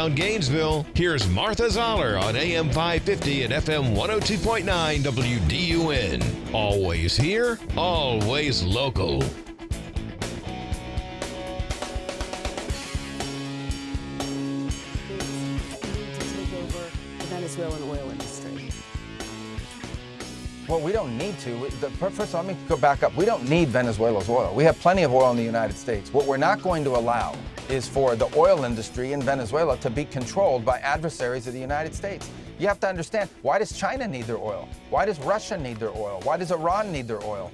downtown Gainesville, here's Martha Zoller on AM 550 and FM 102.9 WDUN. Always here, always local. To take over the Venezuelan oil industry. Well, we don't need to. First of all, let me go back up. We don't need Venezuela's oil. We have plenty of oil in the United States. What we're not going to allow is for the oil industry in Venezuela to be controlled by adversaries of the United States. You have to understand, why does China need their oil? Why does Russia need their oil? Why does Iran need their oil?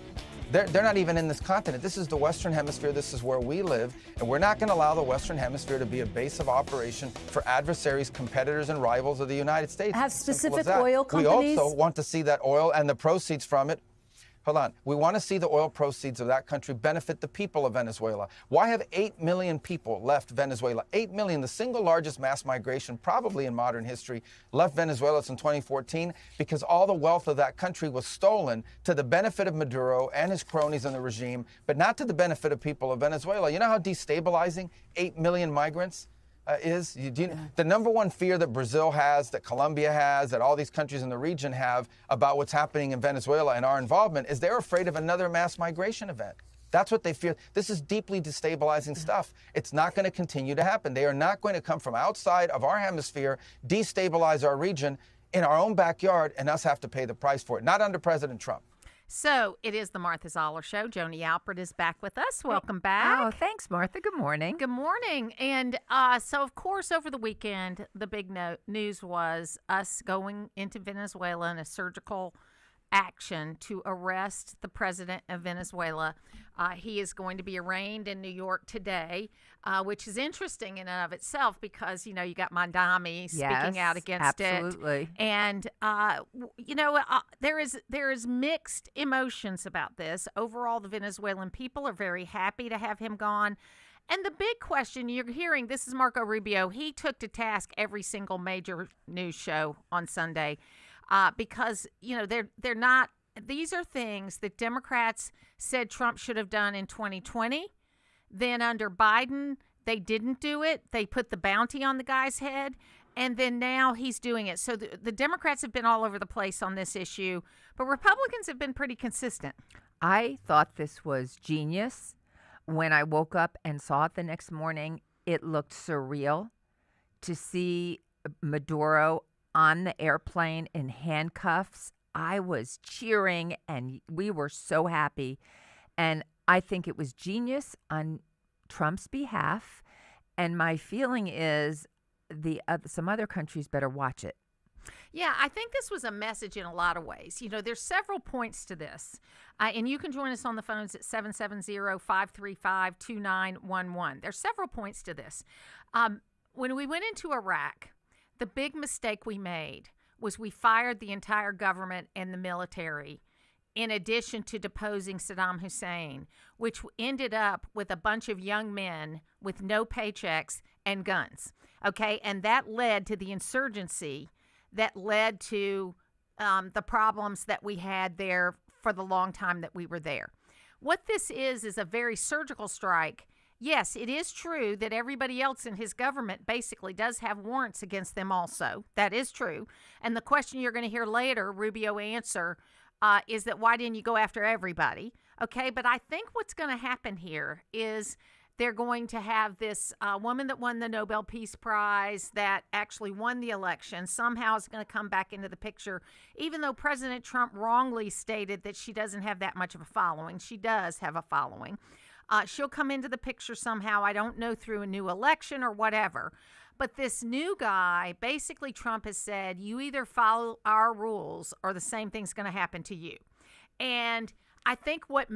They're not even in this continent. This is the Western Hemisphere. This is where we live. And we're not going to allow the Western Hemisphere to be a base of operation for adversaries, competitors, and rivals of the United States. Have specific oil companies? We also want to see that oil and the proceeds from it. Hold on. We want to see the oil proceeds of that country benefit the people of Venezuela. Why have 8 million people left Venezuela? 8 million, the single largest mass migration probably in modern history, left Venezuela in 2014 because all the wealth of that country was stolen to the benefit of Maduro and his cronies in the regime, but not to the benefit of people of Venezuela. You know how destabilizing 8 million migrants is? The number one fear that Brazil has, that Colombia has, that all these countries in the region have about what's happening in Venezuela and our involvement is they're afraid of another mass migration event. That's what they fear. This is deeply destabilizing stuff. It's not going to continue to happen. They are not going to come from outside of our hemisphere, destabilize our region in our own backyard, and us have to pay the price for it. Not under President Trump. So it is the Martha Zoller Show. Joni Alpert is back with us. Welcome back. Oh, thanks, Martha. Good morning. Good morning. And so, of course, over the weekend, the big news was us going into Venezuela in a surgical action to arrest the president of Venezuela. He is going to be arraigned in New York today, which is interesting in and of itself because, you know, you got Mandami speaking out against absolutely. it. And, there is mixed emotions about this. Overall, the Venezuelan people are very happy to have him gone. And the big question you're hearing, this is Marco Rubio. He took to task every single major news show on Sunday. Because, you know, they're not, these are things that Democrats said Trump should have done in 2020. Then under Biden, they didn't do it. They put the bounty on the guy's head. And then now he's doing it. So the Democrats have been all over the place on this issue, but Republicans have been pretty consistent. I thought this was genius. When I woke up and saw it the next morning, it looked surreal to see Maduro on the airplane in handcuffs. I was cheering and we were so happy. And I think it was genius on Trump's behalf. And my feeling is some other countries better watch it. Yeah, I think this was a message in a lot of ways. You know, there's several points to this. And you can join us on the phones at 770-535-2911. There's several points to this. When we went into Iraq, the big mistake we made was we fired the entire government and the military in addition to deposing Saddam Hussein, which ended up with a bunch of young men with no paychecks and guns. Okay, and that led to the insurgency that led to the problems that we had there for the long time that we were there. What this is a very surgical strike. Yes, it is true that everybody else in his government basically does have warrants against them also. That is true. And the question you're going to hear later, Rubio answer, is that why didn't you go after everybody? Okay, but I think what's going to happen here is they're going to have this woman that won the Nobel Peace Prize that actually won the election somehow is going to come back into the picture, even though President Trump wrongly stated that she doesn't have that much of a following. She does have a following. She'll come into the picture somehow. I don't know, through a new election or whatever. But this new guy, basically Trump has said, you either follow our rules or the same thing's going to happen to you. And I think what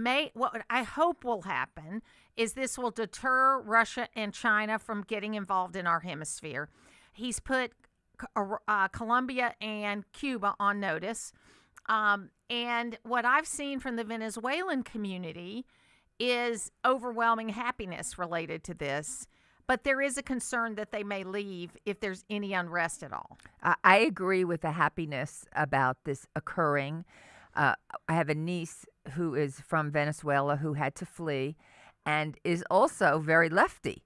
I hope will happen is this will deter Russia and China from getting involved in our hemisphere. He's put Colombia and Cuba on notice. And what I've seen from the Venezuelan community is overwhelming happiness related to this. But there is a concern that they may leave if there's any unrest at all. I agree with the happiness about this occurring. I have a niece who is from Venezuela who had to flee and is also very lefty.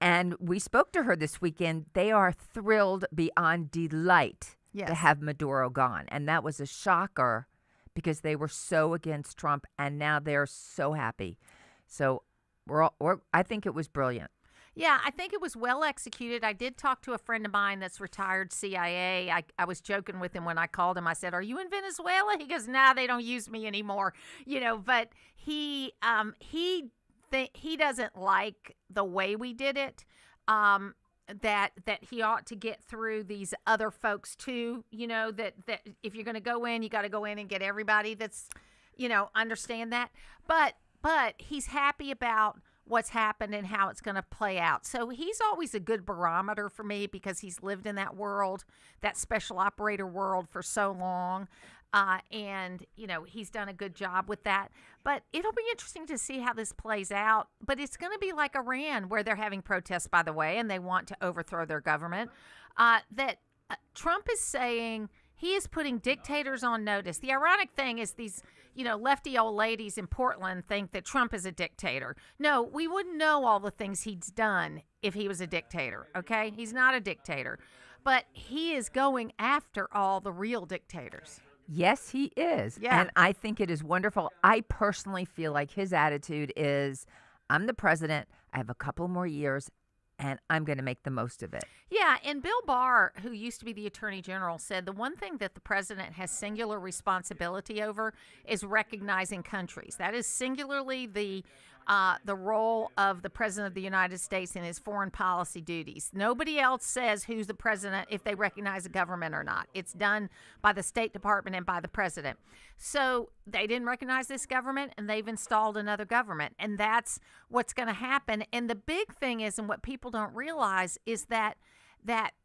And we spoke to her this weekend. They are thrilled beyond delight to have Maduro gone. And that was a shocker because they were so against Trump, and now they're so happy. So I think it was brilliant. Yeah, I think it was well executed. I did talk to a friend of mine that's retired CIA. I was joking with him when I called him. I said, "Are you in Venezuela?" He goes, "Nah, they don't use me anymore." But he doesn't like the way we did it. That he ought to get through these other folks too. That if you're going to go in, you got to go in and get everybody that's, understand that. But he's happy about what's happened and how it's going to play out. So he's always a good barometer for me because he's lived in that world, that special operator world for so long. And he's done a good job with that. But it'll be interesting to see how this plays out. But it's going to be like Iran, where they're having protests, by the way, and they want to overthrow their government. Trump is saying he is putting dictators on notice. The ironic thing is these, lefty old ladies in Portland think that Trump is a dictator. No, we wouldn't know all the things he's done if he was a dictator, okay? He's not a dictator. But he is going after all the real dictators. Yes, he is. Yeah. And I think it is wonderful. I personally feel like his attitude is, I'm the president, I have a couple more years, and I'm going to make the most of it. Yeah, and Bill Barr, who used to be the Attorney General, said the one thing that the president has singular responsibility over is recognizing countries. That is singularly the role of the President of the United States in his foreign policy duties. Nobody else says who's the president if they recognize a government or not. It's done by the State Department and by the president. So they didn't recognize this government, and they've installed another government, and that's what's going to happen. And the big thing is, and what people don't realize, is that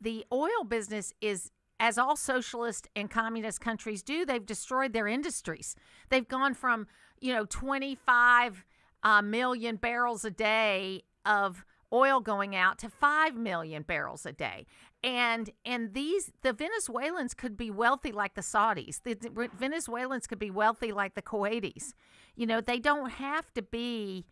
the oil business is, as all socialist and communist countries do, they've destroyed their industries. They've gone from 25 million barrels a day of oil going out to 5 million barrels a day. And the Venezuelans could be wealthy like the Saudis. The Venezuelans could be wealthy like the Kuwaitis. They don't have to be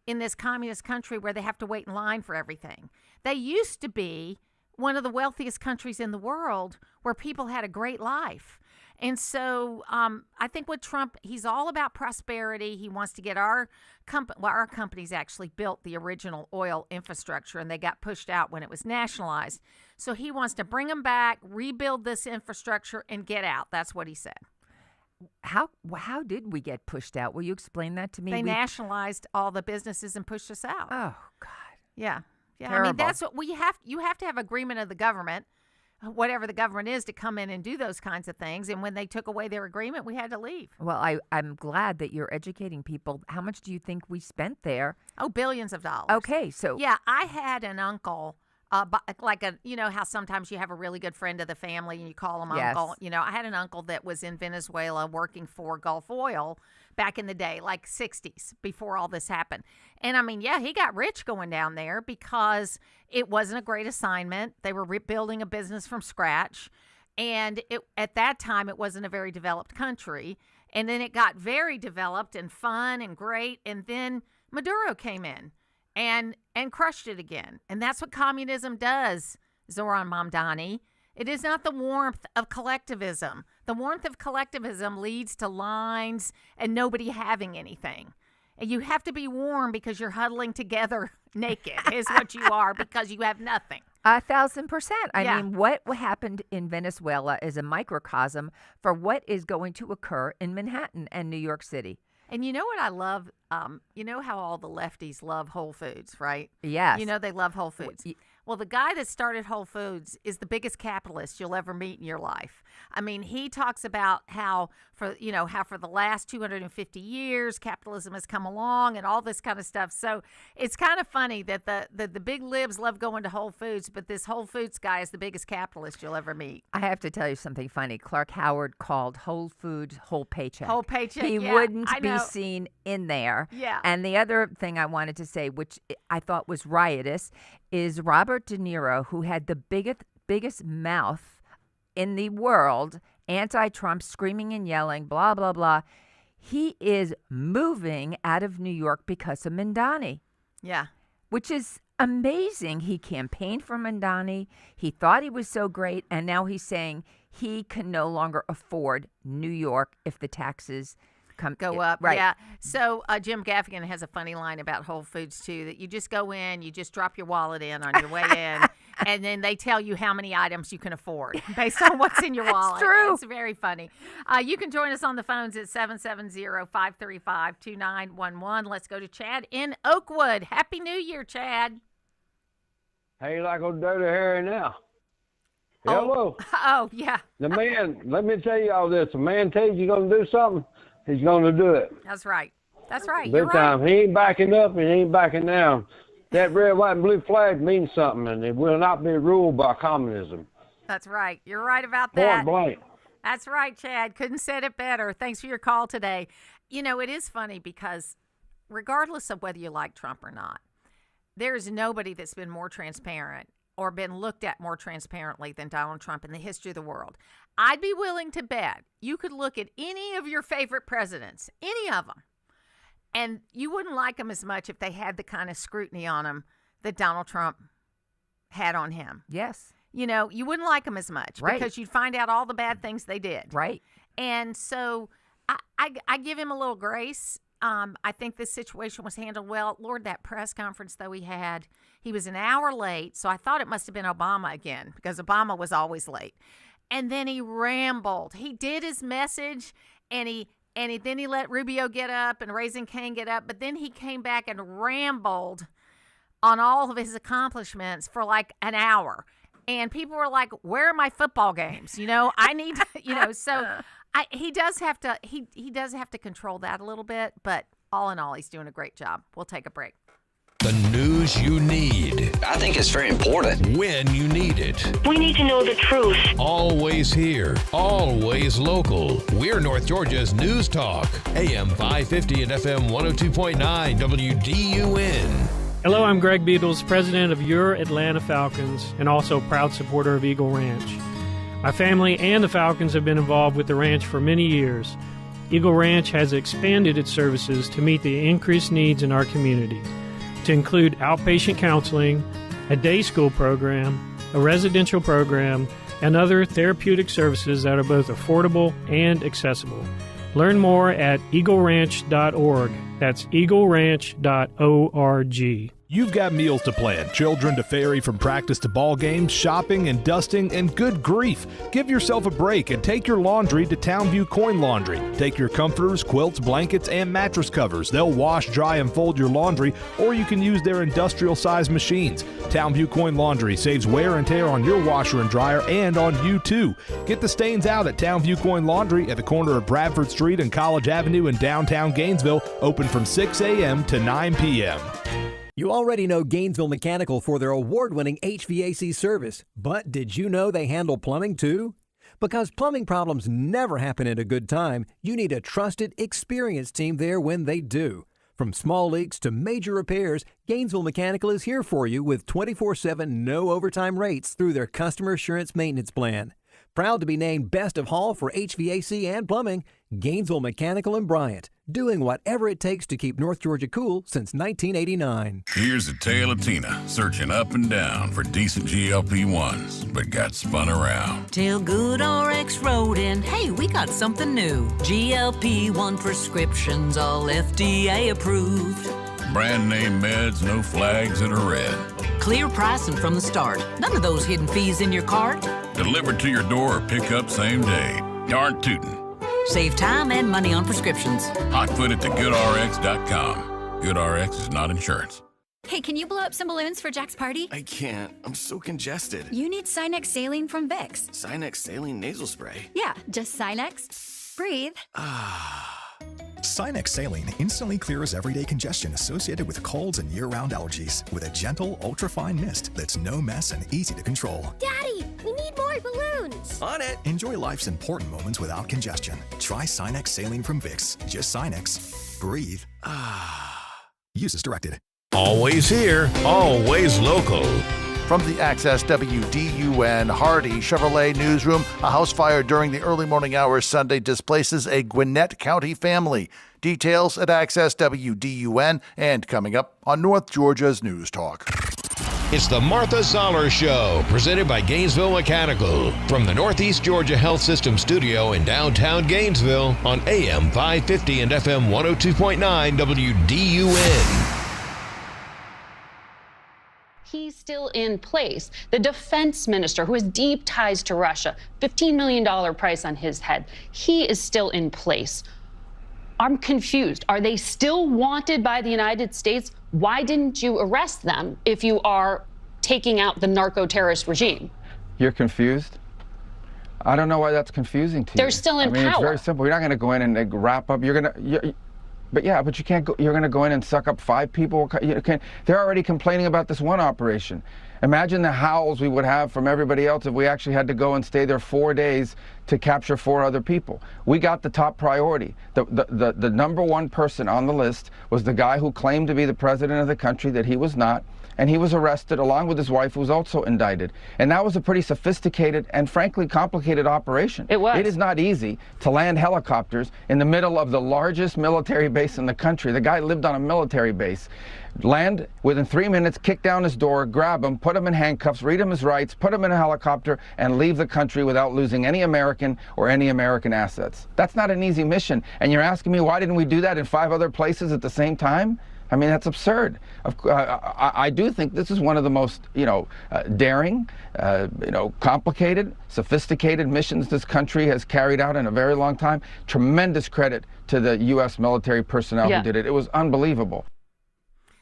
in this communist country where they have to wait in line for everything. They used to be one of the wealthiest countries in the world where people had a great life. And so I think with Trump, he's all about prosperity. He wants to get our companies actually built the original oil infrastructure, and they got pushed out when it was nationalized. So he wants to bring them back, rebuild this infrastructure, and get out. That's what he said. How did we get pushed out? Will you explain that to me? They nationalized all the businesses and pushed us out. Oh, God. Yeah. Terrible. I mean, that's what you have to have agreement of the government, whatever the government is, to come in and do those kinds of things. And when they took away their agreement, we had to leave. Well, I'm glad that you're educating people. How much do you think we spent there? Oh, billions of dollars. Okay, so yeah, I had an uncle, how sometimes you have a really good friend of the family and you call him uncle. I had an uncle that was in Venezuela working for Gulf Oil back in the day, like 60s, before all this happened. And I mean, yeah, he got rich going down there because it wasn't a great assignment. They were rebuilding a business from scratch. And at that time, it wasn't a very developed country. And then it got very developed and fun and great. And then Maduro came in and crushed it again. And that's what communism does, Zoran Mamdani. It is not the warmth of collectivism. The warmth of collectivism leads to lines and nobody having anything. And you have to be warm because you're huddling together naked is what you are, because you have nothing. 1,000%. I Yeah. mean, what happened in Venezuela is a microcosm for what is going to occur in Manhattan and New York City. And you know what I love? You know how all the lefties love Whole Foods, right? Yes. They love Whole Foods. Well, the guy that started Whole Foods is the biggest capitalist you'll ever meet in your life. I mean, he talks about how for the last 250 years capitalism has come along and all this kind of stuff. So it's kind of funny that the big libs love going to Whole Foods, but this Whole Foods guy is the biggest capitalist you'll ever meet. I have to tell you something funny. Clark Howard called Whole Foods Whole Paycheck. Whole Paycheck. He yeah, wouldn't I be know. seen in there. Yeah. And the other thing I wanted to say, which I thought was riotous, is Robert De Niro, who had the biggest mouth in the world, anti-Trump, screaming and yelling, blah, blah, blah. He is moving out of New York because of Mamdani. Yeah. Which is amazing. He campaigned for Mamdani. He thought he was so great, and now he's saying he can no longer afford New York if the taxes go up. Right. Yeah. So Jim Gaffigan has a funny line about Whole Foods too, that you just go in, you just drop your wallet in on your way in, and then they tell you how many items you can afford based on what's in your wallet. True. It's very funny. You can join us on the phones at 770-535-2911. Let's go to Chad in Oakwood. Happy New Year, Chad. How you like old dirty Harry now? Hello. Oh, yeah. The man, let me tell you all this. The man tells you going to do something, he's going to do it. That's right. That's right. This You're right. time, he ain't backing up and he ain't backing down. That red, white, and blue flag means something, and it will not be ruled by communism. That's right. You're right about that. Point blank. That's right, Chad. Couldn't said it better. Thanks for your call today. You know, it is funny because regardless of whether you like Trump or not, there's nobody that's been more transparent or been looked at more transparently than Donald Trump in the history of the world. I'd be willing to bet you could look at any of your favorite presidents, any of them, and you wouldn't like them as much if they had the kind of scrutiny on them that Donald Trump had on him. Yes. You know, you wouldn't like them as much because you'd find out all the bad things they did. Right. And so I give him a little grace. I think this situation was handled well. Lord, that press conference, though, he was an hour late, so I thought it must have been Obama again because Obama was always late. And then he rambled. He did his message, and then he let Rubio get up and Raising Cane get up, but then he came back and rambled on all of his accomplishments for like an hour. And people were like, where are my football games? You know, I need, so he does have to control that a little bit, but all in all, he's doing a great job. We'll take a break. The news you need. I think it's very important. When you need it. We need to know the truth. Always here. Always local. We're North Georgia's News Talk. AM 550 and FM 102.9 WDUN. Hello, I'm Greg Beatles, president of Your Atlanta Falcons and also proud supporter of Eagle Ranch. My family and the Falcons have been involved with the ranch for many years. Eagle Ranch has expanded its services to meet the increased needs in our community, to include outpatient counseling, a day school program, a residential program, and other therapeutic services that are both affordable and accessible. Learn more at eagleranch.org. That's eagleranch.org. You've got meals to plan, children to ferry from practice to ball games, shopping and dusting, and good grief. Give yourself a break and take your laundry to Townview Coin Laundry. Take your comforters, quilts, blankets, and mattress covers. They'll wash, dry, and fold your laundry, or you can use their industrial-sized machines. Townview Coin Laundry saves wear and tear on your washer and dryer and on you, too. Get the stains out at Townview Coin Laundry at the corner of Bradford Street and College Avenue in downtown Gainesville, open from 6 a.m. to 9 p.m. You already know Gainesville Mechanical for their award-winning HVAC service, but did you know they handle plumbing too? Because plumbing problems never happen at a good time, you need a trusted, experienced team there when they do. From small leaks to major repairs, Gainesville Mechanical is here for you with 24/7 no overtime rates through their Customer Assurance Maintenance Plan. Proud to be named Best of Hall for HVAC and plumbing, Gainesville Mechanical and Bryant, doing whatever it takes to keep North Georgia cool since 1989. Here's a tale of Tina searching up and down for decent GLP-1s, but got spun around. Till Good RX wrote in, hey, we got something new. GLP-1 prescriptions, all FDA approved. Brand name meds, no flags that are red. Clear pricing from the start. None of those hidden fees in your cart. Delivered to your door or pick up same day. Darn tootin'. Save time and money on prescriptions. Hotfoot at thegoodrx.com. GoodRx is not insurance. Hey, can you blow up some balloons for Jack's party? I can't. I'm so congested. You need Sinex Saline from Vicks. Sinex Saline nasal spray? Yeah, just Sinex. Breathe. Sinex Saline instantly clears everyday congestion associated with colds and year-round allergies with a gentle, ultra-fine mist that's no mess and easy to control. Daddy, we need more balloons. On it. Enjoy life's important moments without congestion. Try Sinex Saline from Vicks. Just Sinex. Breathe. Use as directed. Always here, always local. From the Access WDUN Hardy Chevrolet newsroom, a house fire during the early morning hours Sunday displaces a Gwinnett County family. Details at Access WDUN and coming up on North Georgia's News Talk. It's the Martha Zoller Show, presented by Gainesville Mechanical, from the Northeast Georgia Health System studio in downtown Gainesville on AM 550 and FM 102.9 WDUN. He's still in place. The defense minister, who has deep ties to Russia, $15 million price on his head, he is still in place. I'm confused. Are they still wanted by the United States? Why didn't you arrest them if you are taking out the narco-terrorist regime? You're confused? I don't know why that's confusing to you. They're still in power. It's very simple. You're not going to go in and wrap up. But you can't go. You're going to go in and suck up 5 people. They're already complaining about this one operation. Imagine the howls we would have from everybody else if we actually had to go and stay there 4 days to capture 4 other people. We got the top priority. The number one person on the list was the guy who claimed to be the president of the country that he was not, and he was arrested along with his wife, who was also indicted. And that was a pretty sophisticated and frankly complicated operation. It was. It is not easy to land helicopters in the middle of the largest military base in the country. The guy lived on a military base. Land within 3 minutes, kick down his door, grab him, put him in handcuffs, read him his rights, put him in a helicopter, and leave the country without losing any American or any American assets. That's not an easy mission. And you're asking me, why didn't we do that in 5 other places at the same time? I mean, that's absurd. I do think this is one of the most, daring, complicated, sophisticated missions this country has carried out in a very long time. Tremendous credit to the U.S. military personnel who did it. It was unbelievable.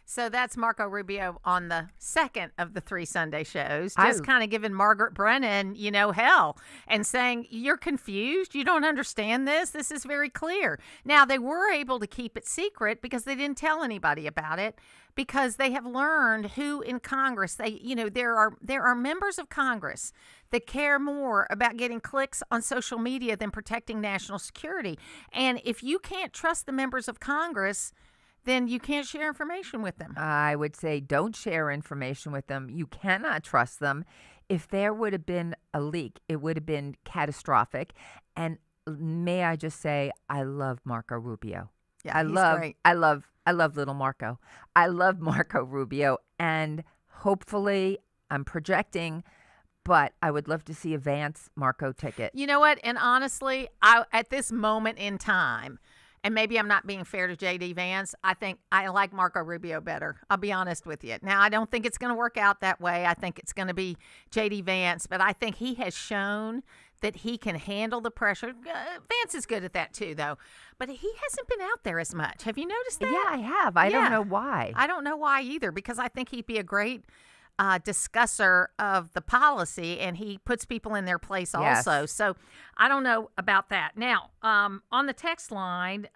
So that's Marco Rubio on the second of the 3 Sunday shows, just kind of giving Margaret Brennan, hell and saying, you're confused. You don't understand this. This is very clear. Now, they were able to keep it secret because they didn't tell anybody about it, because they have learned who in Congress, there are members of Congress that care more about getting clicks on social media than protecting national security. And if you can't trust the members of Congress, then you can't share information with them. I would say don't share information with them. You cannot trust them. If there would have been a leak, it would have been catastrophic. And may I just say, I love Marco Rubio. Yeah, he's great. I love little Marco. I love Marco Rubio. And hopefully, I'm projecting, but I would love to see a Vance Marco ticket. You know what? And honestly, at this moment in time, and maybe I'm not being fair to J.D. Vance, I think I like Marco Rubio better. I'll be honest with you. Now, I don't think it's going to work out that way. I think it's going to be J.D. Vance, but I think he has shown that he can handle the pressure. Vance is good at that too, though. But he hasn't been out there as much. Have you noticed that? Yeah, I have. I don't know why. I don't know why either, because I think he'd be a great discusser of the policy, and he puts people in their place also. So I don't know about that. Now, on the text line,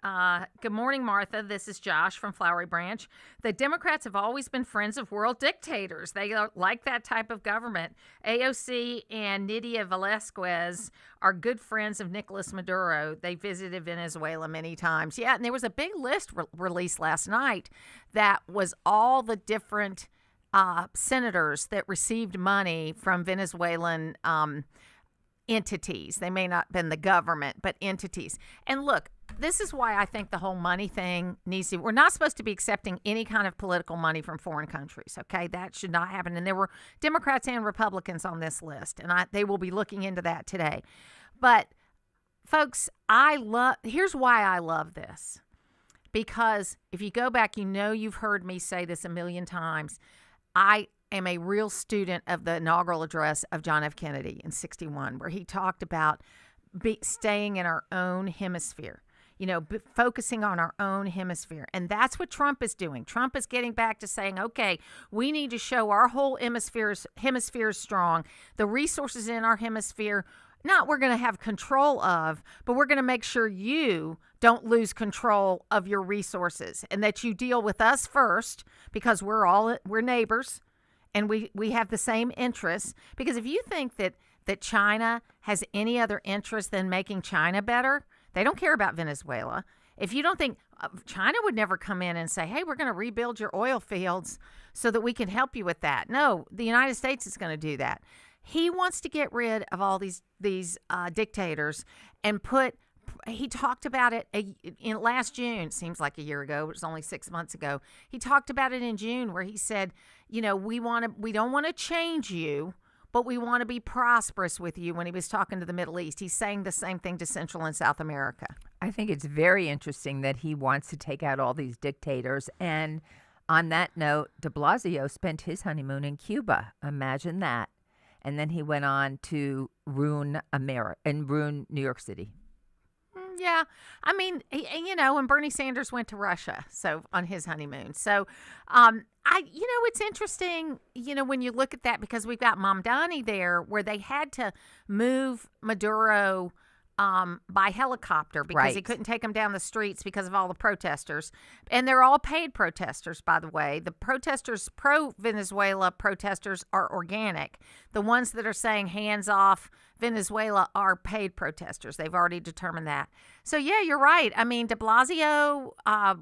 good morning, Martha. This is Josh from Flowery Branch. The Democrats have always been friends of world dictators. They like that type of government. AOC and Nydia Velázquez are good friends of Nicolas Maduro. They visited Venezuela many times. Yeah, and there was a big list released last night that was all the different senators that received money from Venezuelan entities. They may not have been the government, but entities. And look, this is why I think the whole money thing needs to, we're not supposed to be accepting any kind of political money from foreign countries, okay? That should not happen. And there were Democrats and Republicans on this list, and they will be looking into that today. But folks, here's why I love this. Because if you go back, you've heard me say this a million times. I am a real student of the inaugural address of John F. Kennedy in 1961, where he talked about staying in our own hemisphere, focusing on our own hemisphere. And that's what Trump is doing. Trump is getting back to saying, okay, we need to show our whole hemisphere is strong. The resources in our hemisphere, not we're going to have control of, but we're going to make sure you don't lose control of your resources, and that you deal with us first, because we're neighbors and we have the same interests. Because if you think that China has any other interest than making China better, they don't care about Venezuela. If you don't think China would never come in and say, hey, we're going to rebuild your oil fields so that we can help you with that. No, the United States is going to do that. He wants to get rid of all these dictators and put he talked about it in last June. Seems like a year ago. It was only 6 months ago. He talked about it in June, where he said, we don't want to change you, but we want to be prosperous with you. When he was talking to the Middle East, he's saying the same thing to Central and South America. I think it's very interesting that he wants to take out all these dictators. And on that note, de Blasio spent his honeymoon in Cuba. Imagine that. And then he went on to ruin New York City. Yeah. I mean, and Bernie Sanders went to Russia on his honeymoon. So, it's interesting, when you look at that, because we've got Mamdani there, where they had to move Maduro by helicopter because he couldn't take them down the streets because of all the protesters. And they're all paid protesters, by the way. The protesters, pro-Venezuela protesters, are organic. The ones that are saying hands off Venezuela are paid protesters. They've already determined that. So, yeah, you're right. I mean, de Blasio,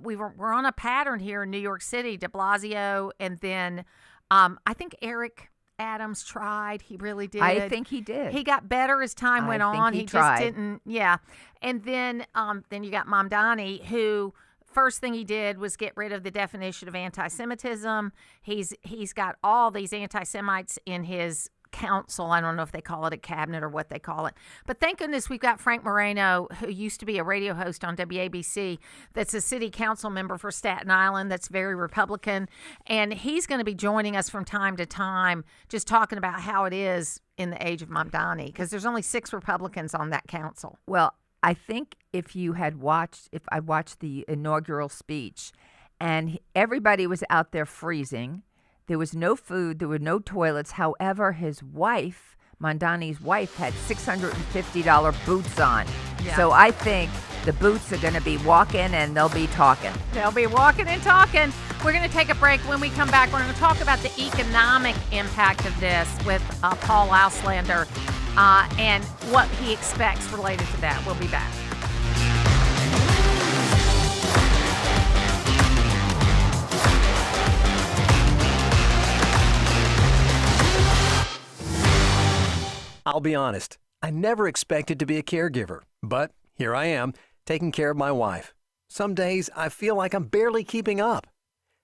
we're on a pattern here in New York City. De Blasio, and then I think Eric Adams tried. He really did. I think he did. He got better as time went on. He tried. Just didn't. Yeah. And then you got Mamdani, who first thing he did was get rid of the definition of anti-Semitism. He's got all these anti-Semites in his council. I don't know if they call it a cabinet or what they call it. But thank goodness we've got Frank Moreno, who used to be a radio host on WABC, that's a city council member for Staten Island, that's very Republican. And he's going to be joining us from time to time, just talking about how it is in the age of Mamdani, because there's only 6 Republicans on that council. Well, I think if I watched the inaugural speech, and everybody was out there freezing, there was no food, there were no toilets. However, his wife, Mamdani's wife, had $650 boots on. Yeah. So I think the boots are going to be walking and they'll be talking. They'll be walking and talking. We're going to take a break. When we come back, we're going to talk about the economic impact of this with Paul Auslander and what he expects related to that. We'll be back. I'll be honest, I never expected to be a caregiver, but here I am, taking care of my wife. Some days I feel like I'm barely keeping up.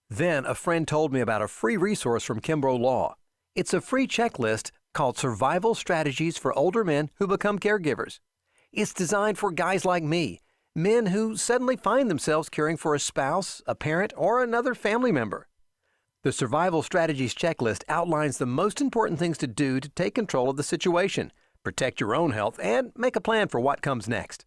Then a friend told me about a free resource from Kimbrough Law. It's a free checklist called Survival Strategies for Older Men Who Become Caregivers. It's designed for guys like me, men who suddenly find themselves caring for a spouse, a parent, or another family member. The Survival Strategies Checklist outlines the most important things to do to take control of the situation, protect your own health, and make a plan for what comes next.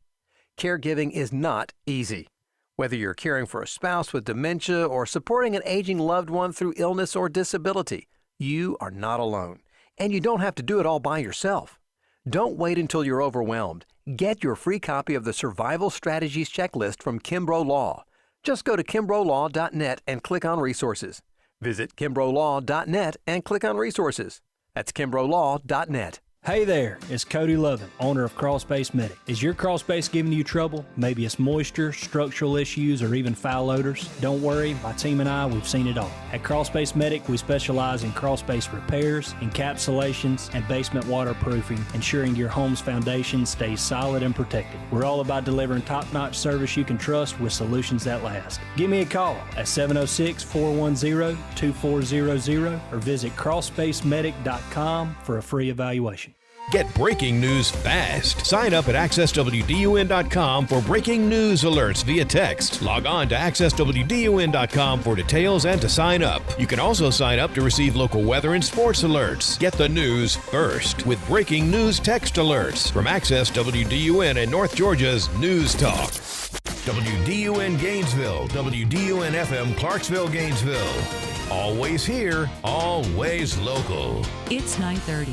Caregiving is not easy. Whether you're caring for a spouse with dementia or supporting an aging loved one through illness or disability, you are not alone. And you don't have to do it all by yourself. Don't wait until you're overwhelmed. Get your free copy of the Survival Strategies Checklist from Kimbrough Law. Just go to kimbroughLaw.net and click on Resources. Visit kimbroughLaw.net and click on Resources. That's kimbroughLaw.net. Hey there, it's Cody Lovin, owner of Crawlspace Medic. Is your crawl space giving you trouble? Maybe it's moisture, structural issues, or even foul odors? Don't worry, my team and I, we've seen it all. At Crawlspace Medic, we specialize in crawl space repairs, encapsulations, and basement waterproofing, ensuring your home's foundation stays solid and protected. We're all about delivering top-notch service you can trust with solutions that last. Give me a call at 706-410-2400 or visit crawlspacemedic.com for a free evaluation. Get breaking news fast. Sign up at accesswdun.com for breaking news alerts via text. Log on to accesswdun.com for details and to sign up. You can also sign up to receive local weather and sports alerts. Get the news first with breaking news text alerts from Access WDUN and North Georgia's News Talk. WDUN Gainesville, WDUN FM Clarksville, Gainesville. Always here, always local. It's 9:30.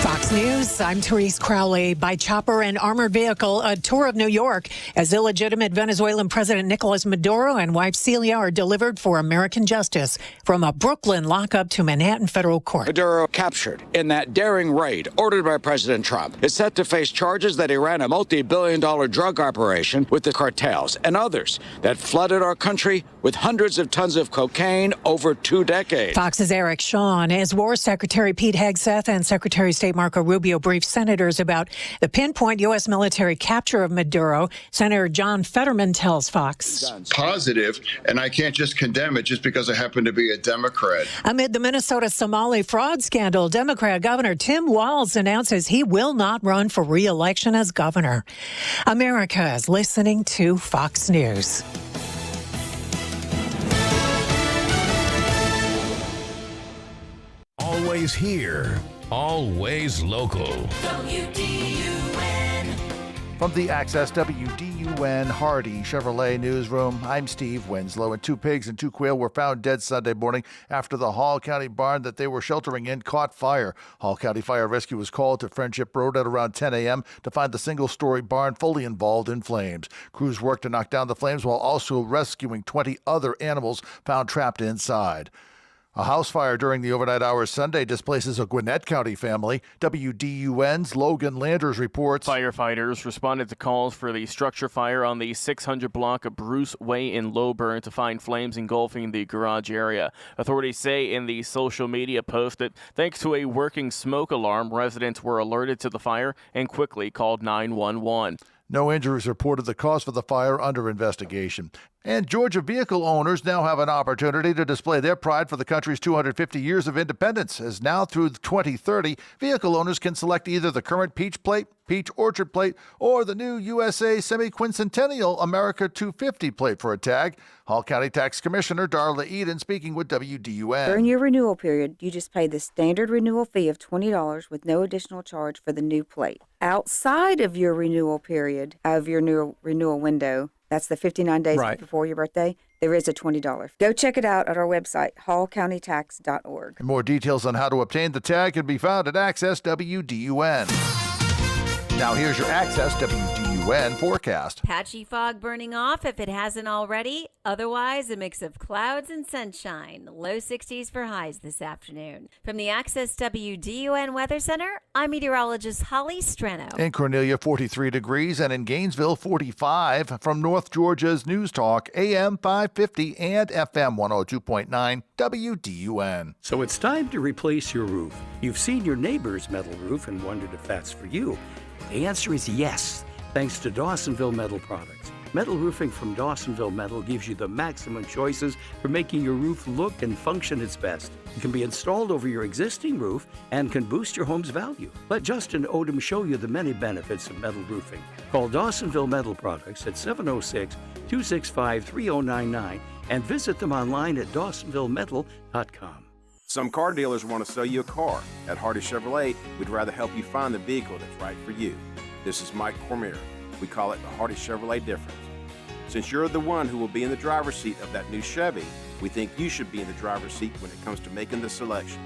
Fox News, I'm Therese Crowley. By chopper and armored vehicle, a tour of New York as illegitimate Venezuelan President Nicolas Maduro and wife Celia are delivered for American justice from a Brooklyn lockup to Manhattan federal court. Maduro, captured in that daring raid ordered by President Trump, is set to face charges that he ran a multi-billion-dollar drug operation with the cartels and others that flooded our country with hundreds of tons of cocaine over 2 decades. Fox's Eric Shawn, as War Secretary Pete Hegseth and Secretary of State Marco Rubio radio briefed senators about the pinpoint U.S. military capture of Maduro. Senator John Fetterman tells Fox. Positive, and I can't just condemn it just because I happen to be a Democrat. Amid the Minnesota Somali fraud scandal, Democrat Governor Tim Walz announces he will not run for re-election as governor. America is listening to Fox News. Always here, always local. WDUN. From the Access WDUN Hardy Chevrolet newsroom, I'm Steve Winslow. And 2 pigs and 2 quail were found dead Sunday morning after the Hall County barn that they were sheltering in caught fire. Hall County Fire Rescue was called to Friendship Road at around 10 a.m. to find the single-story barn fully involved in flames. Crews worked to knock down the flames while also rescuing 20 other animals found trapped inside. A house fire during the overnight hours Sunday displaces a Gwinnett County family. WDUN's Logan Landers reports. Firefighters responded to calls for the structure fire on the 600 block of Bruce Way in Lowburn to find flames engulfing the garage area. Authorities say in the social media post that thanks to a working smoke alarm, residents were alerted to the fire and quickly called 911. No injuries reported. The cause for the fire under investigation. And Georgia vehicle owners now have an opportunity to display their pride for the country's 250 years of independence, as now through 2030, vehicle owners can select either the current Peach Plate, Peach Orchard Plate, or the new USA Semi-Quincentennial America 250 plate for a tag. Hall County Tax Commissioner Darla Eden speaking with WDUN. During your renewal period, you just pay the standard renewal fee of $20 with no additional charge for the new plate. Outside of your renewal period, of your new renewal window, that's the 59 days before your birthday, there is a $20. Go check it out at our website, hallcountytax.org. And more details on how to obtain the tag can be found at Access WDUN. Now here's your Access WDUN forecast. Patchy fog burning off if it hasn't already. Otherwise, a mix of clouds and sunshine. Low 60s for highs this afternoon. From the Access WDUN Weather Center, I'm meteorologist Holly Strano. In Cornelia, 43 degrees, and in Gainesville, 45. From North Georgia's News Talk, AM 550 and FM 102.9 WDUN. So it's time to replace your roof. You've seen your neighbor's metal roof and wondered if that's for you. The answer is yes, thanks to Dawsonville Metal Products. Metal roofing from Dawsonville Metal gives you the maximum choices for making your roof look and function its best. It can be installed over your existing roof and can boost your home's value. Let Justin Odom show you the many benefits of metal roofing. Call Dawsonville Metal Products at 706-265-3099 and visit them online at dawsonvillemetal.com. Some car dealers want to sell you a car. At Hardy Chevrolet, we'd rather help you find the vehicle that's right for you. This is Mike Cormier. We call it the Hardy Chevrolet difference. Since you're the one who will be in the driver's seat of that new Chevy, we think you should be in the driver's seat when it comes to making the selection.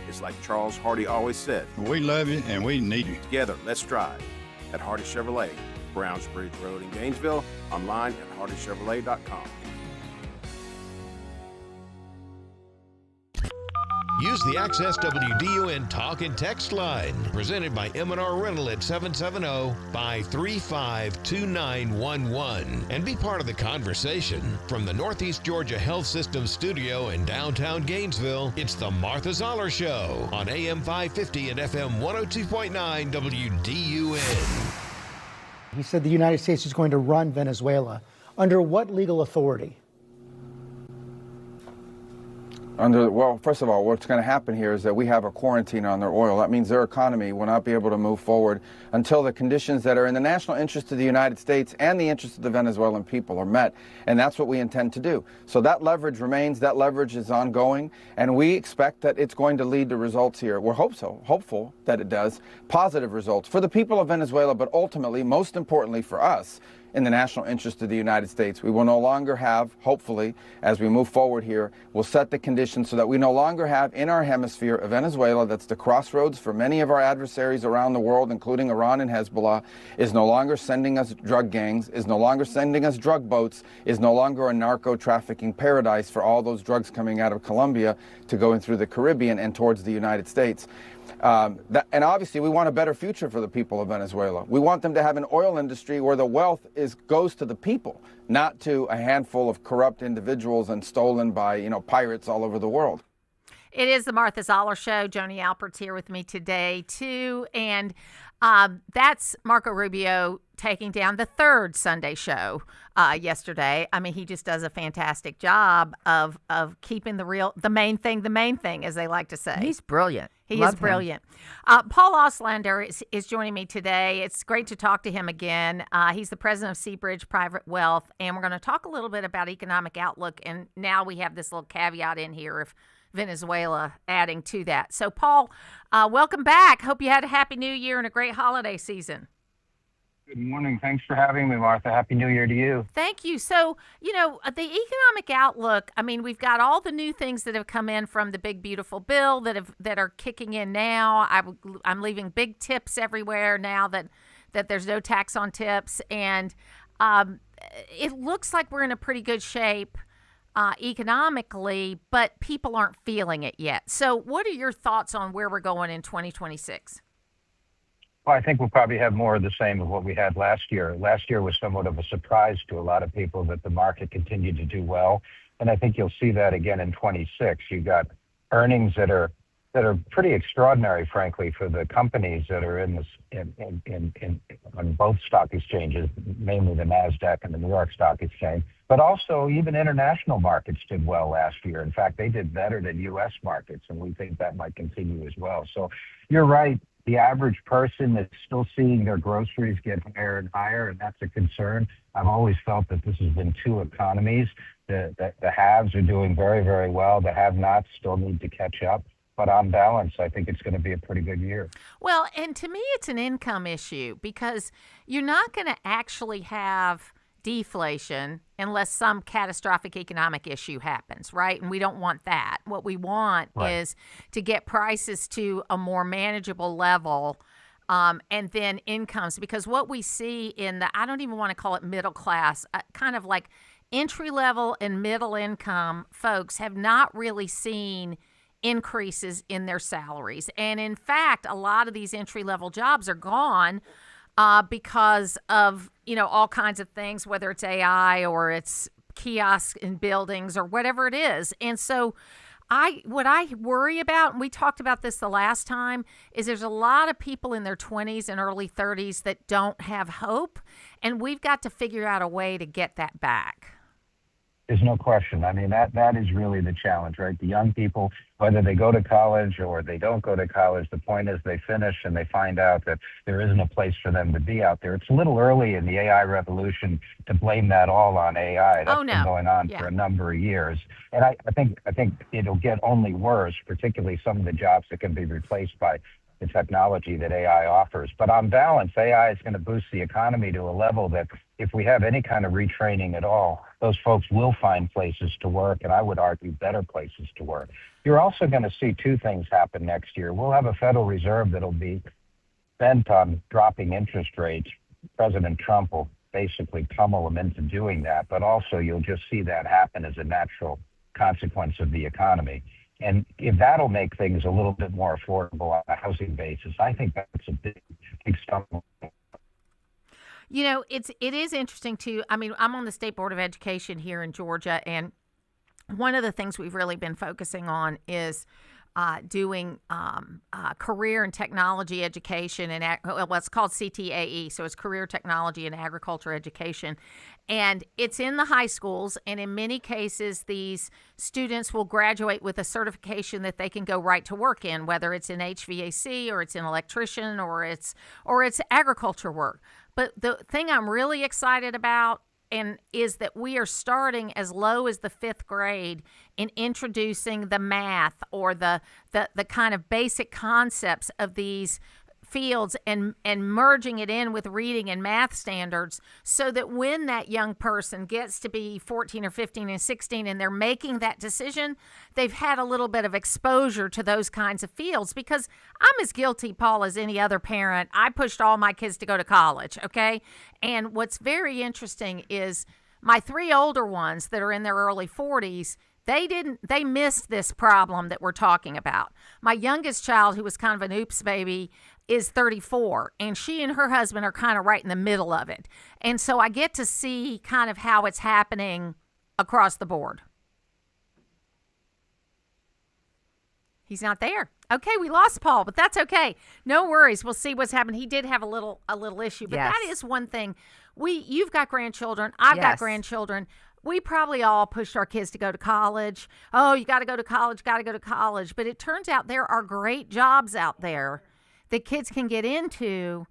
It's like Charles Hardy always said. We love you and we need you. Together, let's drive. At Hardy Chevrolet, Browns Bridge Road in Gainesville, online at hardychevrolet.com. Use the Access WDUN Talk and Text line, presented by M&R Rental at 770-535-2911, and be part of the conversation. From the Northeast Georgia Health System studio in downtown Gainesville, it's the Martha Zoller Show on AM 550 and FM 102.9 WDUN. He said the United States is going to run Venezuela. Under what legal authority? Well, first of all, what's going to happen here is that we have a quarantine on their oil. That means their economy will not be able to move forward until the conditions that are in the national interest of the United States and the interest of the Venezuelan people are met. And that's what we intend to do. So that leverage remains, that leverage is ongoing, and we expect that it's going to lead to results here. We're hopeful that it does, positive results for the people of Venezuela, but ultimately, most importantly for us, in the national interest of the United States. We will no longer have, hopefully, as we move forward here, we'll set the conditions so that we no longer have in our hemisphere a Venezuela that's the crossroads for many of our adversaries around the world, including Iran and Hezbollah, is no longer sending us drug gangs, is no longer sending us drug boats, is no longer a narco-trafficking paradise for all those drugs coming out of Colombia to go in through the Caribbean and towards the United States. And obviously, we want a better future for the people of Venezuela. We want them to have an oil industry where the wealth goes to the people, not to a handful of corrupt individuals and stolen by, pirates all over the world. It is the Martha Zoller Show. Joni Alpert's here with me today, too. And that's Marco Rubio taking down the third Sunday show yesterday. I mean, he just does a fantastic job of keeping the main thing, as they like to say. He's brilliant. He is brilliant. Paul Auslander is joining me today. It's great to talk to him again. He's the president of Seabridge Private Wealth, and we're going to talk a little bit about economic outlook. And now we have this little caveat in here of Venezuela adding to that. So, Paul, welcome back. Hope you had a happy New Year and a great holiday season. Good morning. Thanks for having me, Martha. Happy New Year to you. Thank you. So, the economic outlook, I mean, we've got all the new things that have come in from the big, beautiful bill that are kicking in now. I'm leaving big tips everywhere now that there's no tax on tips. And it looks like we're in a pretty good shape economically, but people aren't feeling it yet. So what are your thoughts on where we're going in 2026? Well, I think we'll probably have more of the same of what we had last year. Last year was somewhat of a surprise to a lot of people that the market continued to do well. And I think you'll see that again in 26. You've got earnings that are pretty extraordinary, frankly, for the companies that are on both stock exchanges, mainly the NASDAQ and the New York Stock Exchange. But also even international markets did well last year. In fact, they did better than U.S. markets, and we think that might continue as well. So you're right. The average person is still seeing their groceries get higher and higher, and that's a concern. I've always felt that this has been two economies. The haves are doing very, very well. The have-nots still need to catch up. But on balance, I think it's going to be a pretty good year. Well, and to me, it's an income issue because you're not going to actually have deflation unless some catastrophic economic issue happens, right? And we don't want that. What we want is to get prices to a more manageable level, and then incomes. Because what we see in I don't even want to call it middle class, kind of like entry level and middle income folks have not really seen increases in their salaries. And in fact, a lot of these entry level jobs are gone because of, all kinds of things, whether it's AI or it's kiosks in buildings or whatever it is. And so what I worry about, and we talked about this the last time, is there's a lot of people in their 20s and early 30s that don't have hope. And we've got to figure out a way to get that back. There's no question. I mean, that is really the challenge, right? The young people, whether they go to college or they don't go to college, the point is they finish and they find out that there isn't a place for them to be out there. It's a little early in the AI revolution to blame that all on AI. That's been going on for a number of years. And I think it'll get only worse, particularly some of the jobs that can be replaced by the technology that AI offers. But on balance, AI is going to boost the economy to a level that if we have any kind of retraining at all, those folks will find places to work, and I would argue better places to work. You're also going to see two things happen next year. We'll have a Federal Reserve that'll be bent on dropping interest rates. President Trump will basically pummel them into doing that, but also you'll just see that happen as a natural consequence of the economy. And if that'll make things a little bit more affordable on a housing basis, I think that's a big stumbling. It is interesting too. I mean, I'm on the State Board of Education here in Georgia, and one of the things we've really been focusing on is doing career and technology education and what's called CTAE. So it's career technology and agriculture education. And it's in the high schools. And in many cases, these students will graduate with a certification that they can go right to work in, whether it's in HVAC or it's in electrician or it's agriculture work. But the thing I'm really excited about is that we are starting as low as the 5th grade in introducing the math or the kind of basic concepts of these fields and merging it in with reading and math standards so that when that young person gets to be 14 or 15 and 16 and they're making that decision, they've had a little bit of exposure to those kinds of fields. Because I'm as guilty, Paul, as any other parent. I pushed all my kids to go to college, okay? And what's very interesting is my 3 older ones that are in their early 40s, they missed this problem that we're talking about. My youngest child, who was kind of an oops baby, is 34, and she and her husband are kind of right in the middle of it. And so I get to see kind of how it's happening across the board. He's not there. Okay, we lost Paul, but that's okay. No worries. We'll see what's happened. He did have a little issue, but that is one thing. You've got grandchildren. I've got grandchildren. We probably all pushed our kids to go to college. Oh, you got to go to college, But it turns out there are great jobs out there that kids can get into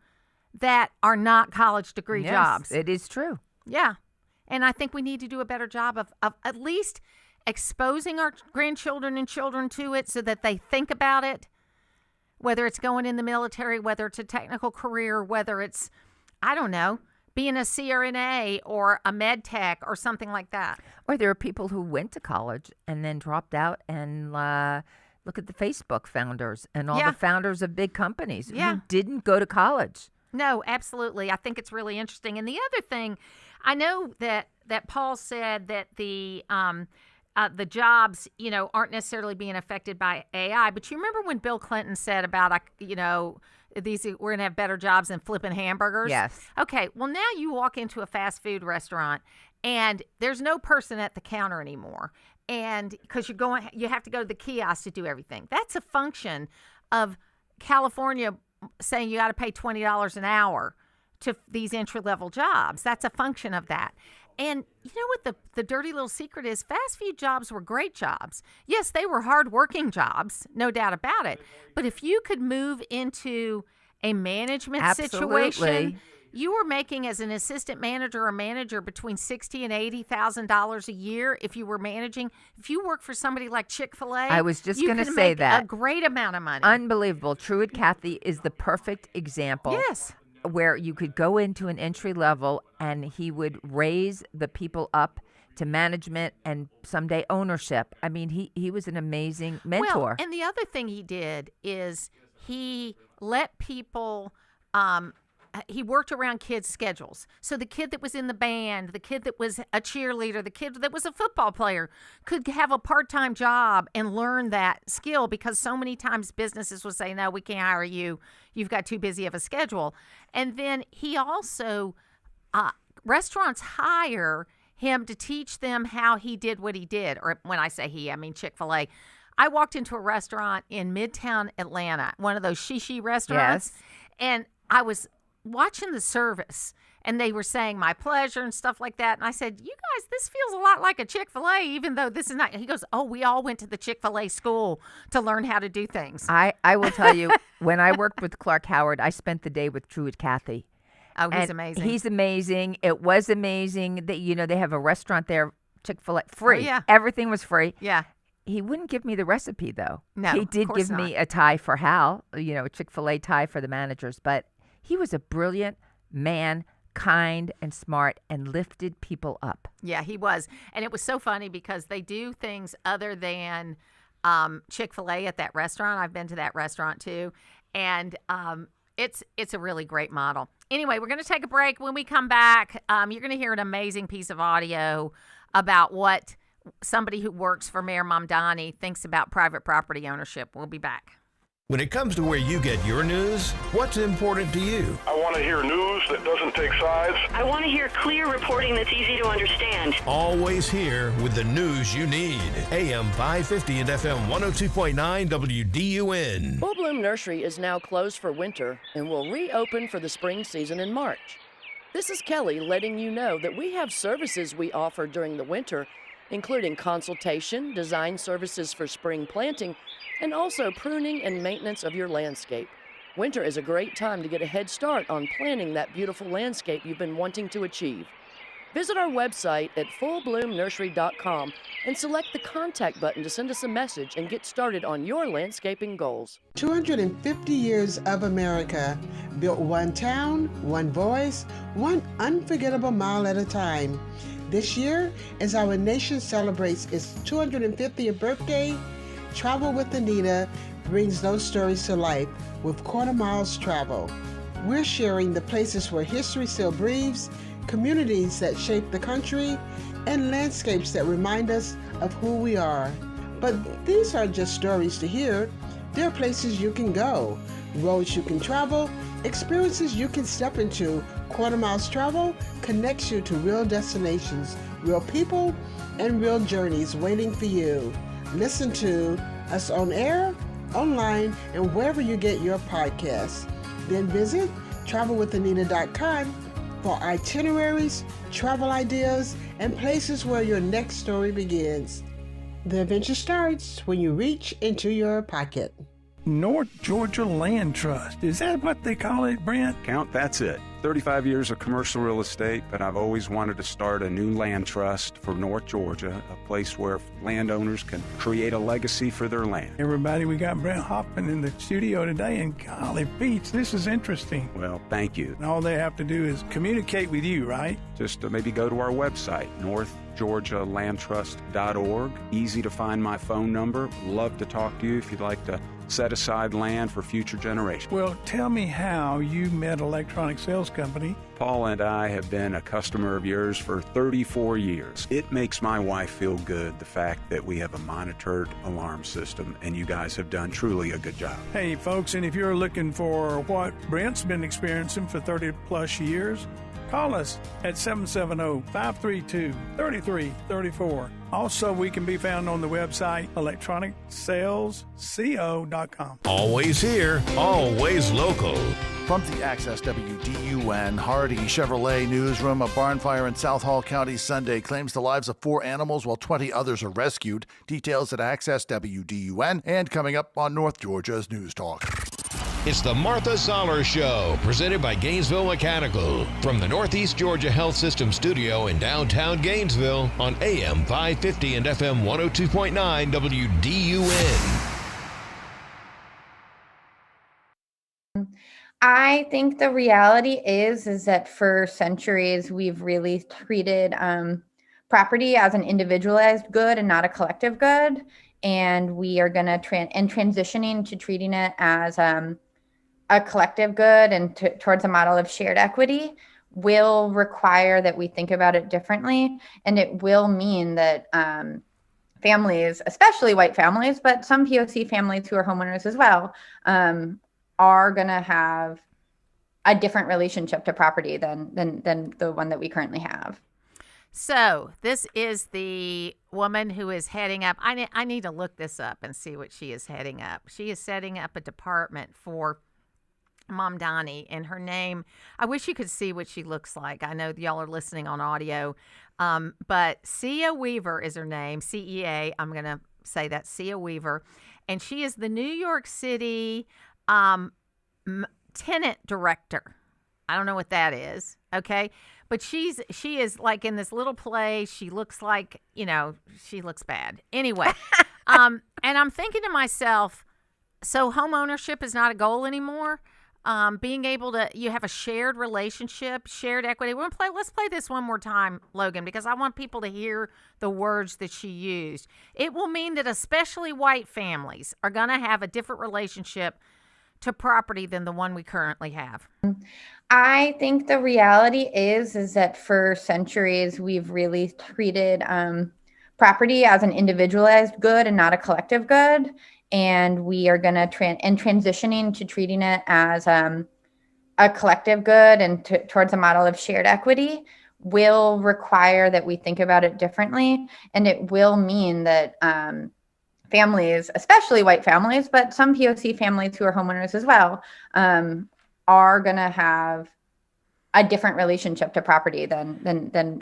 that are not college degree jobs. It is true. Yeah. And I think we need to do a better job of at least exposing our grandchildren and children to it so that they think about it, whether it's going in the military, whether it's a technical career, whether it's, I don't know, being a CRNA or a med tech or something like that. Or there are people who went to college and then dropped out and look at the Facebook founders and all the founders of big companies who didn't go to college. No, absolutely. I think it's really interesting. And the other thing, I know that Paul said that the jobs, aren't necessarily being affected by AI. But you remember when Bill Clinton said about, we're going to have better jobs than flipping hamburgers? Yes. Okay. Well, now you walk into a fast food restaurant and there's no person at the counter anymore. And because you have to go to the kiosk to do everything. That's a function of California saying you got to pay $20 an hour to these entry-level jobs. That's a function of that. And you know what the dirty little secret is? Fast food jobs were great jobs. Yes, they were hard-working jobs, no doubt about it. But if you could move into a management situation, you were making as an assistant manager or manager between $60,000 and $80,000 a year if you were managing. If you work for somebody like Chick-fil-A, I was just going to say that. A great amount of money. Unbelievable. Truett Cathy is the perfect example. Yes. Where you could go into an entry level and he would raise the people up to management and someday ownership. I mean, he was an amazing mentor. Well, and the other thing he did is he let people he worked around kids' schedules. So the kid that was in the band, the kid that was a cheerleader, the kid that was a football player could have a part-time job and learn that skill, because so many times businesses will say, no, we can't hire you. You've got too busy of a schedule. And then he also, restaurants hire him to teach them how he did what he did. Or when I say he, I mean Chick-fil-A. I walked into a restaurant in Midtown Atlanta, one of those shishi restaurants, and I was watching the service, and they were saying my pleasure and stuff like that. And I said, you guys, this feels a lot like a Chick-fil-A, even though this is not. He goes, oh, we all went to the Chick-fil-A school to learn how to do things. I will tell you, when I worked with Clark Howard, I spent the day with Truett Cathy. Oh, he's amazing. He's amazing. It was amazing that, they have a restaurant there, Chick-fil-A, free. Oh, yeah. Everything was free. Yeah. He wouldn't give me the recipe, though. No, he did of course give not. me a tie for Hal, a Chick-fil-A tie for the managers, but he was a brilliant man, kind and smart, and lifted people up. Yeah, he was. And it was so funny because they do things other than Chick-fil-A at that restaurant. I've been to that restaurant too. And it's a really great model. Anyway, we're going to take a break. When we come back, you're going to hear an amazing piece of audio about what somebody who works for Mayor Mamdani thinks about private property ownership. We'll be back. When it comes to where you get your news, what's important to you? I want to hear news that doesn't take sides. I want to hear clear reporting that's easy to understand. Always here with the news you need. AM 550 and FM 102.9 WDUN. Full Bloom Nursery is now closed for winter and will reopen for the spring season in March. This is Kelly letting you know that we have services we offer during the winter, including consultation, design services for spring planting, and also pruning and maintenance of your landscape. Winter is a great time to get a head start on planning that beautiful landscape you've been wanting to achieve. Visit our website at fullbloomnursery.com and select the contact button to send us a message and get started on your landscaping goals. 250 years of America, built one town, one voice, one unforgettable mile at a time. This year, as our nation celebrates its 250th birthday, Travel with Anita brings those stories to life with Quarter Miles Travel. We're sharing the places where history still breathes, communities that shape the country, and landscapes that remind us of who we are. But these aren't just stories to hear. They're places you can go, roads you can travel, experiences you can step into. Quarter Miles Travel connects you to real destinations, real people, and real journeys waiting for you. Listen to us on air online, and wherever you get your podcasts. Then visit travelwithanita.com for itineraries, travel ideas, and places where your next story begins. The adventure starts when you reach into your pocket. North Georgia Land Trust. Is that what they call it, Brent? Count, that's it. 35 years of commercial real estate, but I've always wanted to start a new land trust for North Georgia, a place where landowners can create a legacy for their land. Everybody, we got Brent Hoffman in the studio today, and golly, Pete, this is interesting. Well, thank you. And all they have to do is communicate with you, right? Just maybe go to our website, northgeorgialandtrust.org. Easy to find my phone number. Love to talk to you if you'd like to set aside land for future generations. Well, tell me how you met Electronic Sales Company. Paul and I have been a customer of yours for 34 years. It makes my wife feel good, the fact that we have a monitored alarm system, and you guys have done truly a good job. Hey, folks, and if you're looking for what Brent's been experiencing for 30 plus years, call us at 770-532-3334. Also, we can be found on the website electronicsalesco.com. Always here, always local. From the Access WDUN Hardy Chevrolet newsroom, a barn fire in South Hall County Sunday claims the lives of 4 animals while 20 others are rescued. Details at Access WDUN and coming up on North Georgia's News Talk. It's the Martha Zoller Show, presented by Gainesville Mechanical, from the Northeast Georgia Health System studio in downtown Gainesville on AM 550 and FM 102.9 WDUN. I think the reality is that for centuries we've really treated property as an individualized good and not a collective good, and we are going to transitioning to treating it as a collective good and towards a model of shared equity will require that we think about it differently. And it will mean that families, especially white families, but some POC families who are homeowners as well, are going to have a different relationship to property than the one that we currently have. So this is the woman who is heading up. I need to look this up and see what she is heading up. She is setting up a department for Mom Donnie, and her name, I wish you could see what she looks like. I know y'all are listening on audio, but Cia Weaver is her name, CEA. I'm going to say that, Cia Weaver, and she is the New York City tenant director. I don't know what that is, okay? But she is like in this little place. She looks like, she looks bad. Anyway, and I'm thinking to myself, so home ownership is not a goal anymore. Being able to, you have a shared relationship, shared equity. Let's play this one more time, Logan, because I want people to hear the words that she used. It will mean that especially white families are going to have a different relationship to property than the one we currently have. I think the reality is that for centuries we've really treated property as an individualized good and not a collective good. And we are going to transitioning to treating it as a collective good and towards a model of shared equity will require that we think about it differently. And it will mean that families, especially white families, but some POC families who are homeowners as well, are going to have a different relationship to property than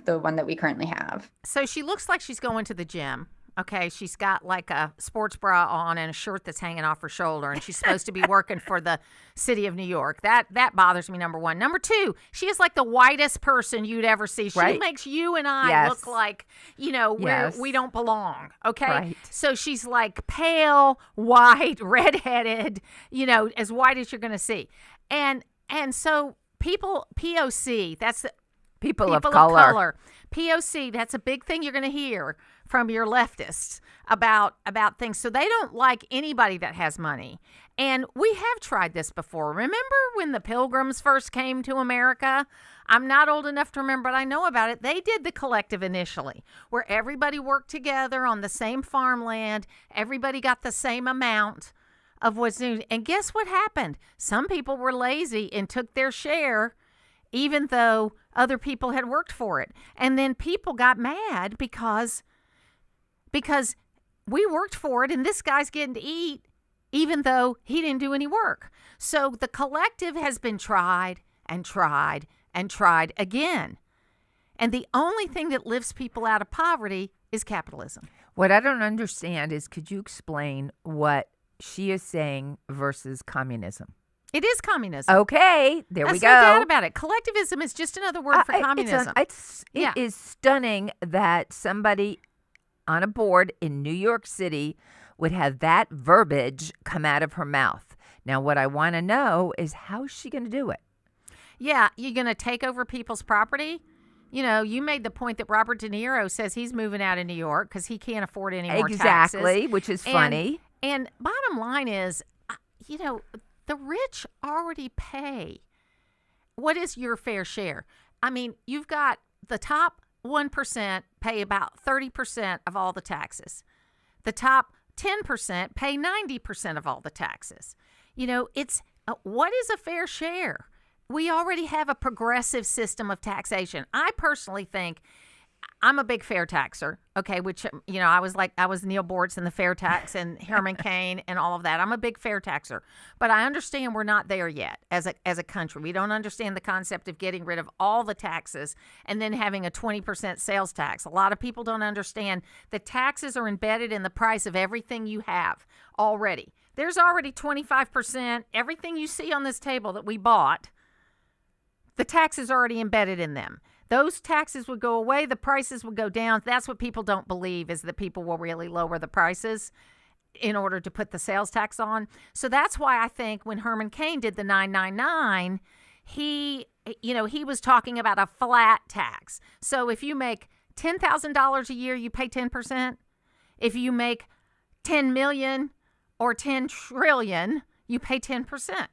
the one that we currently have. So she looks like she's going to the gym. Okay, she's got like a sports bra on and a shirt that's hanging off her shoulder, and she's supposed to be working for the city of New York. That bothers me, number one. Number two, she is like the whitest person you'd ever see. She makes you and I look like, where we don't belong, okay? Right. So she's like pale, white, redheaded, as white as you're going to see. And so people, POC, that's people of color. POC, that's a big thing you're going to hear from your leftists about things. So they don't like anybody that has money. And we have tried this before. Remember when the Pilgrims first came to America? I'm not old enough to remember, but I know about it. They did the collective initially, where everybody worked together on the same farmland. Everybody got the same amount of what's new. And guess what happened? Some people were lazy and took their share, even though other people had worked for it. And then people got mad because we worked for it and this guy's getting to eat even though he didn't do any work. So the collective has been tried and tried and tried again. And the only thing that lifts people out of poverty is capitalism. What I don't understand is, could you explain what she is saying versus communism? It is communism. Okay, there we go. There's no doubt about it. Collectivism is just another word for communism. It is stunning that somebody on a board in New York City would have that verbiage come out of her mouth. Now, what I want to know is, how is she going to do it? Yeah, you're going to take over people's property? You know, you made the point that Robert De Niro says he's moving out of New York because he can't afford any more taxes. Exactly, which is funny. And bottom line is, you know, the rich already pay. What is your fair share? I mean, you've got the top 1% pay about 30% of all the taxes. The top 10% pay 90% of all the taxes. You know, it's what is a fair share? We already have a progressive system of taxation. I personally think, I'm a big fair taxer, okay, which, you know, I was Neil Bortz in the fair tax and Herman Cain and all of that. I'm a big fair taxer. But I understand we're not there yet as a country. We don't understand the concept of getting rid of all the taxes and then having a 20% sales tax. A lot of people don't understand that taxes are embedded in the price of everything you have already. There's already 25%. Everything you see on this table that we bought, the tax is already embedded in them. Those taxes would go away. The prices would go down. That's what people don't believe, is that people will really lower the prices in order to put the sales tax on. So that's why I think when Herman Cain did the 999, he was talking about a flat tax. So if you make $10,000 a year, you pay 10%. If you make 10 million or 10 trillion, you pay 10%.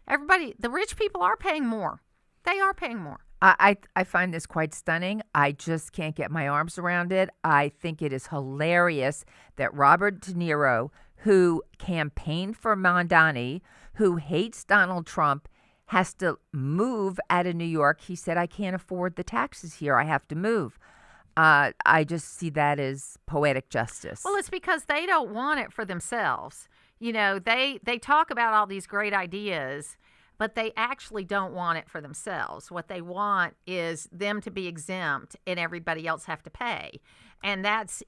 Everybody, the rich people are paying more. They are paying more. I find this quite stunning. I just can't get my arms around it. I think it is hilarious that Robert De Niro, who campaigned for Mondani, who hates Donald Trump, has to move out of New York. He said, I can't afford the taxes here. I have to move. I just see that as poetic justice. Well, it's because they don't want it for themselves. You know, they talk about all these great ideas, but they actually don't want it for themselves. What they want is them to be exempt and everybody else have to pay. And that's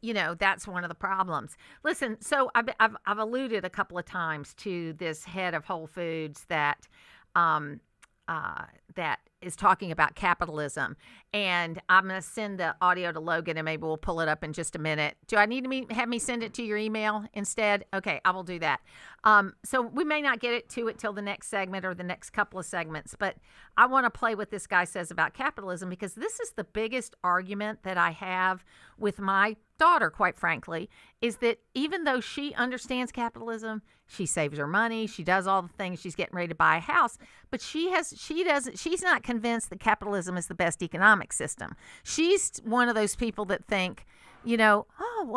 one of the problems. Listen, so I've alluded a couple of times to this head of Whole Foods that is talking about capitalism. And I'm going to send the audio to Logan, and maybe we'll pull it up in just a minute. Do I need to have me send it to your email instead? Okay, I will do that. So we may not get it till the next segment or the next couple of segments, but I want to play what this guy says about capitalism, because this is the biggest argument that I have with my daughter, quite frankly, is that even though she understands capitalism, she saves her money, she does all the things, she's getting ready to buy a house, but she's not convinced that capitalism is the best economic system. She's one of those people that think,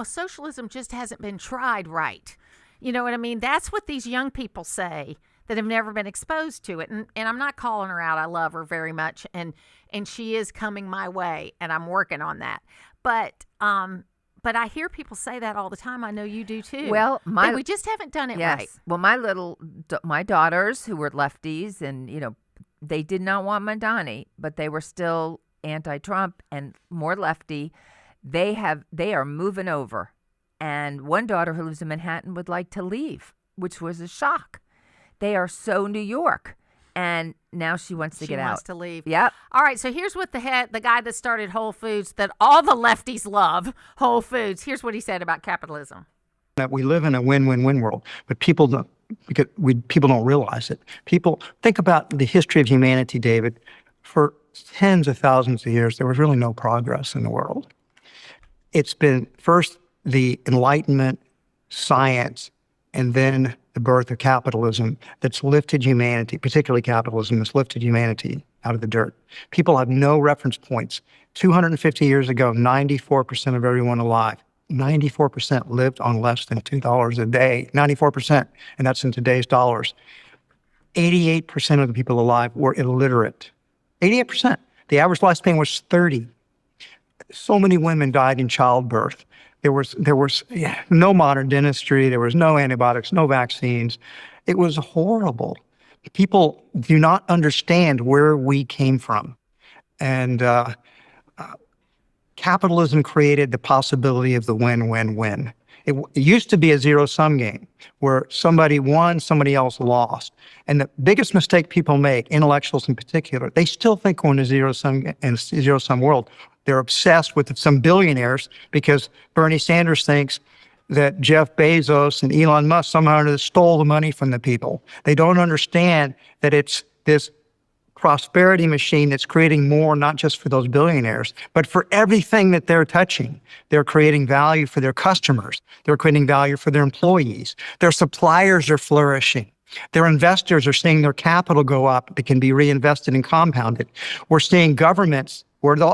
socialism just hasn't been tried right. You know what I mean? That's what these young people say that have never been exposed to it. And I'm not calling her out. I love her very much. And she is coming my way, and I'm working on that. But I hear people say that all the time. I know you do too. Well, we just haven't done it right. Well, my daughters, who were lefties, and they did not want Mondani, but they were still anti-Trump and more lefty. They are moving over, and one daughter who lives in Manhattan would like to leave, which was a shock. They are so New York. And now she wants to get out. She wants to leave. Yep. All right. So here's what the guy that started Whole Foods, that all the lefties love, Whole Foods. Here's what he said about capitalism. That we live in a win-win-win world, but people don't realize it. People think about the history of humanity, David. For tens of thousands of years, there was really no progress in the world. It's been first the Enlightenment, science, and then the birth of capitalism that's lifted humanity, particularly capitalism, that's lifted humanity out of the dirt. People have no reference points. 250 years ago, 94% of everyone alive, 94% lived on less than $2 a day, 94%, and that's in today's dollars. 88% of the people alive were illiterate. 88%. The average lifespan was 30. So many women died in childbirth. There was no modern dentistry. There was no antibiotics, no vaccines. It was horrible. People do not understand where we came from. And capitalism created the possibility of the win-win-win. It used to be a zero-sum game where somebody won, somebody else lost. And the biggest mistake people make, intellectuals in particular, they still think we're in a zero-sum world. They're obsessed with some billionaires because Bernie Sanders thinks that Jeff Bezos and Elon Musk somehow stole the money from the people. They don't understand that it's this prosperity machine that's creating more, not just for those billionaires, but for everything that they're touching. They're creating value for their customers. They're creating value for their employees. Their suppliers are flourishing. Their investors are seeing their capital go up that can be reinvested and compounded. We're seeing governments, where do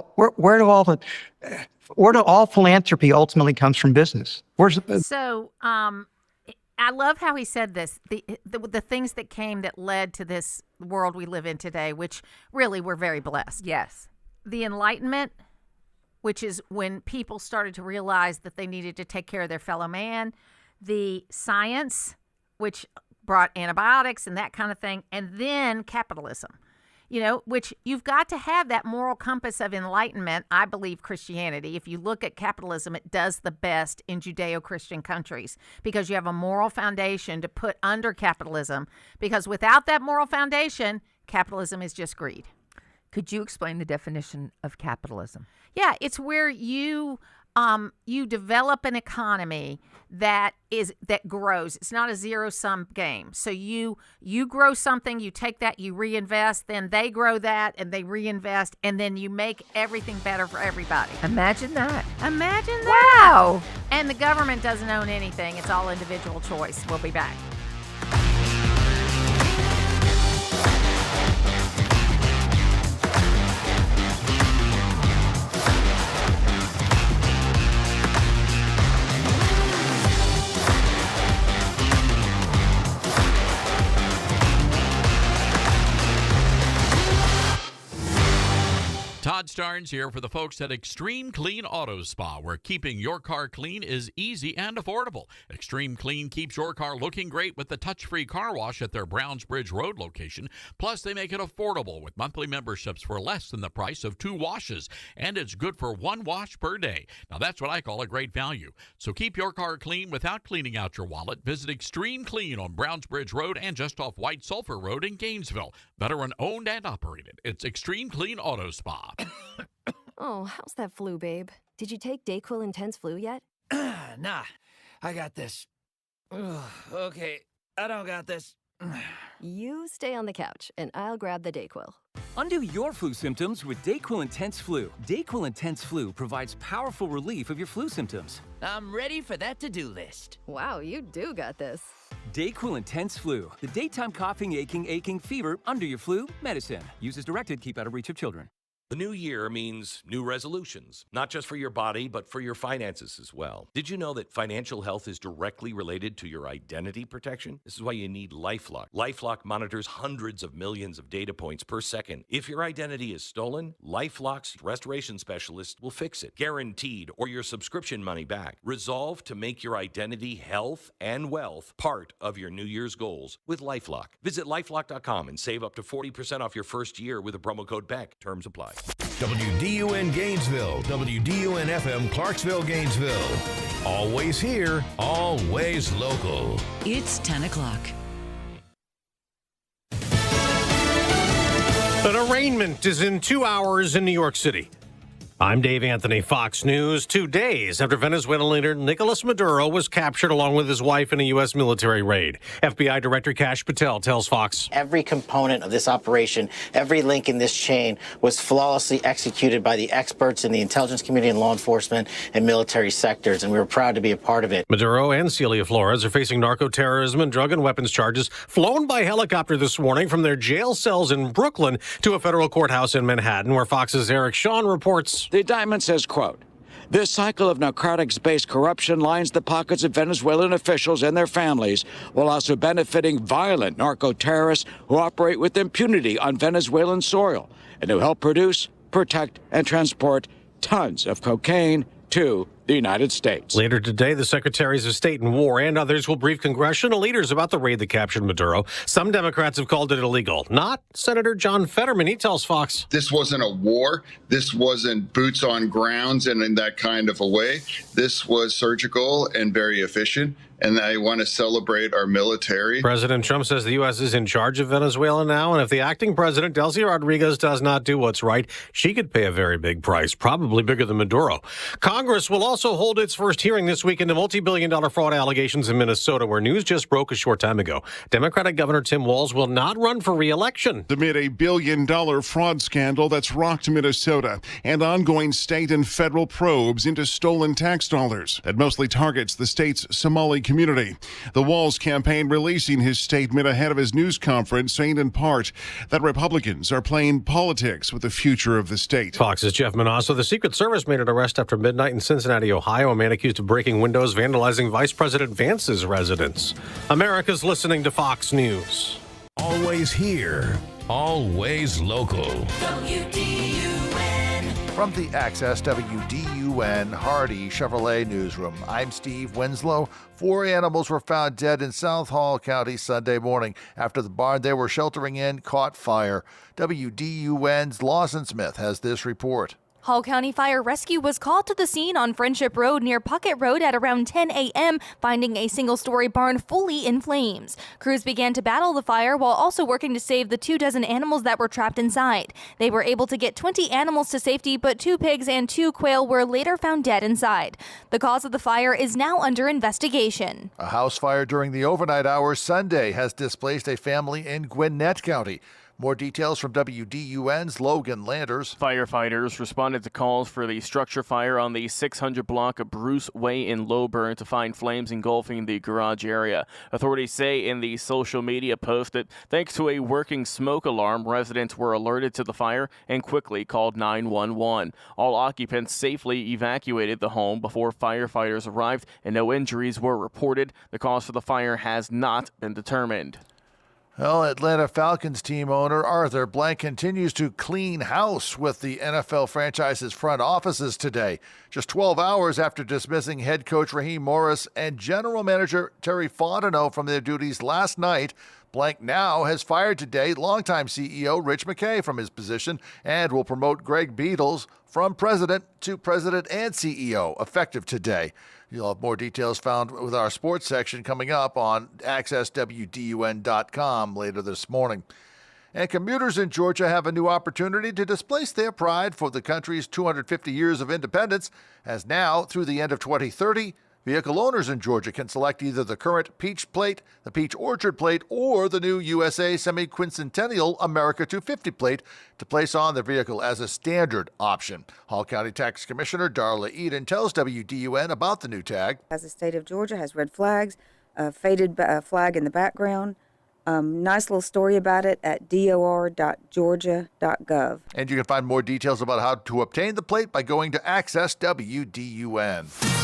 all philanthropy ultimately comes from business? I love how he said this, the things that came that led to this world we live in today, which really we're very blessed. Yes. The Enlightenment, which is when people started to realize that they needed to take care of their fellow man. The science, which brought antibiotics and that kind of thing. And then capitalism, which you've got to have that moral compass of enlightenment. I believe Christianity, if you look at capitalism, it does the best in Judeo-Christian countries because you have a moral foundation to put under capitalism, because without that moral foundation, capitalism is just greed. Could you explain the definition of capitalism? Yeah, it's where you develop an economy that grows. It's not a zero-sum game. So you grow something, you take that, you reinvest, then they grow that and they reinvest, and then you make everything better for everybody. Imagine that. Imagine that. Wow. And the government doesn't own anything. It's all individual choice. We'll be back. Todd Starnes here for the folks at Extreme Clean Auto Spa, where keeping your car clean is easy and affordable. Extreme Clean keeps your car looking great with the touch-free car wash at their Brownsbridge Road location. Plus, they make it affordable with monthly memberships for less than the price of 2 washes, and it's good for 1 wash per day. Now, that's what I call a great value. So keep your car clean without cleaning out your wallet. Visit Extreme Clean on Brownsbridge Road and just off White Sulphur Road in Gainesville. Veteran owned and operated. It's Extreme Clean Auto Spa. Oh, how's that flu, babe? Did you take Dayquil Intense Flu yet? Nah, I got this. Ugh, okay, I don't got this. You stay on the couch, and I'll grab the Dayquil. Undo your flu symptoms with Dayquil Intense Flu. Dayquil Intense Flu provides powerful relief of your flu symptoms. I'm ready for that to-do list. Wow, you do got this. Dayquil Intense Flu, the daytime coughing, aching, fever, under your flu medicine. Use as directed, keep out of reach of children. The new year means new resolutions, not just for your body, but for your finances as well. Did you know that financial health is directly related to your identity protection? This is why you need LifeLock. LifeLock monitors hundreds of millions of data points per second. If your identity is stolen, LifeLock's restoration specialist will fix it, guaranteed, or your subscription money back. Resolve to make your identity, health, and wealth part of your New Year's goals with LifeLock. Visit LifeLock.com and save up to 40% off your first year with a promo code BECK. Terms apply. WDUN Gainesville, WDUN FM Clarksville, Gainesville. Always here, always local. It's 10 o'clock. An arraignment is in 2 hours in New York City. I'm Dave Anthony, Fox News. 2 days after Venezuelan leader Nicolas Maduro was captured along with his wife in a U.S. military raid. FBI Director Kash Patel tells Fox. Every component of this operation, every link in this chain was flawlessly executed by the experts in the intelligence community and law enforcement and military sectors, and we were proud to be a part of it. Maduro and Celia Flores are facing narco-terrorism and drug and weapons charges flown by helicopter this morning from their jail cells in Brooklyn to a federal courthouse in Manhattan, where Fox's Eric Shawn reports. The indictment says, quote, "This cycle of narcotics-based corruption lines the pockets of Venezuelan officials and their families, while also benefiting violent narco-terrorists who operate with impunity on Venezuelan soil and who help produce, protect, and transport tons of cocaine to the United States. Later today, the Secretaries of State and War and others will brief congressional leaders about the raid that captured Maduro. Some Democrats have called it illegal. Not Senator John Fetterman. He tells Fox. This wasn't a war. This wasn't boots on grounds and in that kind of a way. This was surgical and very efficient. And I want to celebrate our military. President Trump says the U.S. is in charge of Venezuela now, and if the acting president, Delcy Rodriguez, does not do what's right, she could pay a very big price, probably bigger than Maduro. Congress will also hold its first hearing this week into multi-billion-dollar fraud allegations in Minnesota, where news just broke a short time ago. Democratic Governor Tim Walz will not run for re-election. Amid a billion-dollar fraud scandal that's rocked Minnesota and ongoing state and federal probes into stolen tax dollars that mostly targets the state's Somali community. The Walz campaign releasing his statement ahead of his news conference, saying in part that Republicans are playing politics with the future of the state. Fox's Jeff Manasso. The Secret Service made an arrest after midnight in Cincinnati, Ohio. A man accused of breaking windows, vandalizing Vice President Vance's residence. America's listening to Fox News. Always here, always local. From the Access WDUN Hardy Chevrolet Newsroom, I'm Steve Winslow. 4 animals were found dead in South Hall County Sunday morning after the barn they were sheltering in caught fire. WDUN's Lawson Smith has this report. Hall County Fire Rescue was called to the scene on Friendship Road near Puckett Road at around 10 a.m., finding a single-story barn fully in flames. Crews began to battle the fire while also working to save the 24 animals that were trapped inside. They were able to get 20 animals to safety, but 2 pigs and 2 quail were later found dead inside. The cause of the fire is now under investigation. A house fire during the overnight hours Sunday has displaced a family in Gwinnett County. More details from WDUN's Logan Landers. Firefighters responded to calls for the structure fire on the 600 block of Bruce Way in Lowburn to find flames engulfing the garage area. Authorities say in the social media post that thanks to a working smoke alarm, residents were alerted to the fire and quickly called 911. All occupants safely evacuated the home before firefighters arrived and no injuries were reported. The cause for the fire has not been determined. Well, Atlanta Falcons team owner Arthur Blank continues to clean house with the NFL franchise's front offices today. Just 12 hours after dismissing head coach Raheem Morris and general manager Terry Fontenot from their duties last night, Blank now has fired today longtime CEO Rich McKay from his position and will promote Greg Beadles from president to president and CEO effective today. You'll have more details found with our sports section coming up on accesswdun.com later this morning. And commuters in Georgia have a new opportunity to displace their pride for the country's 250 years of independence, as now, through the end of 2030, vehicle owners in Georgia can select either the current Peach Plate, the Peach Orchard Plate, or the new USA Semi-Quincentennial America 250 Plate to place on their vehicle as a standard option. Hall County Tax Commissioner Darla Eden tells WDUN about the new tag. As the state of Georgia has red flags, a faded flag in the background. Nice little story about it at dor.georgia.gov. And you can find more details about how to obtain the plate by going to Access WDUN.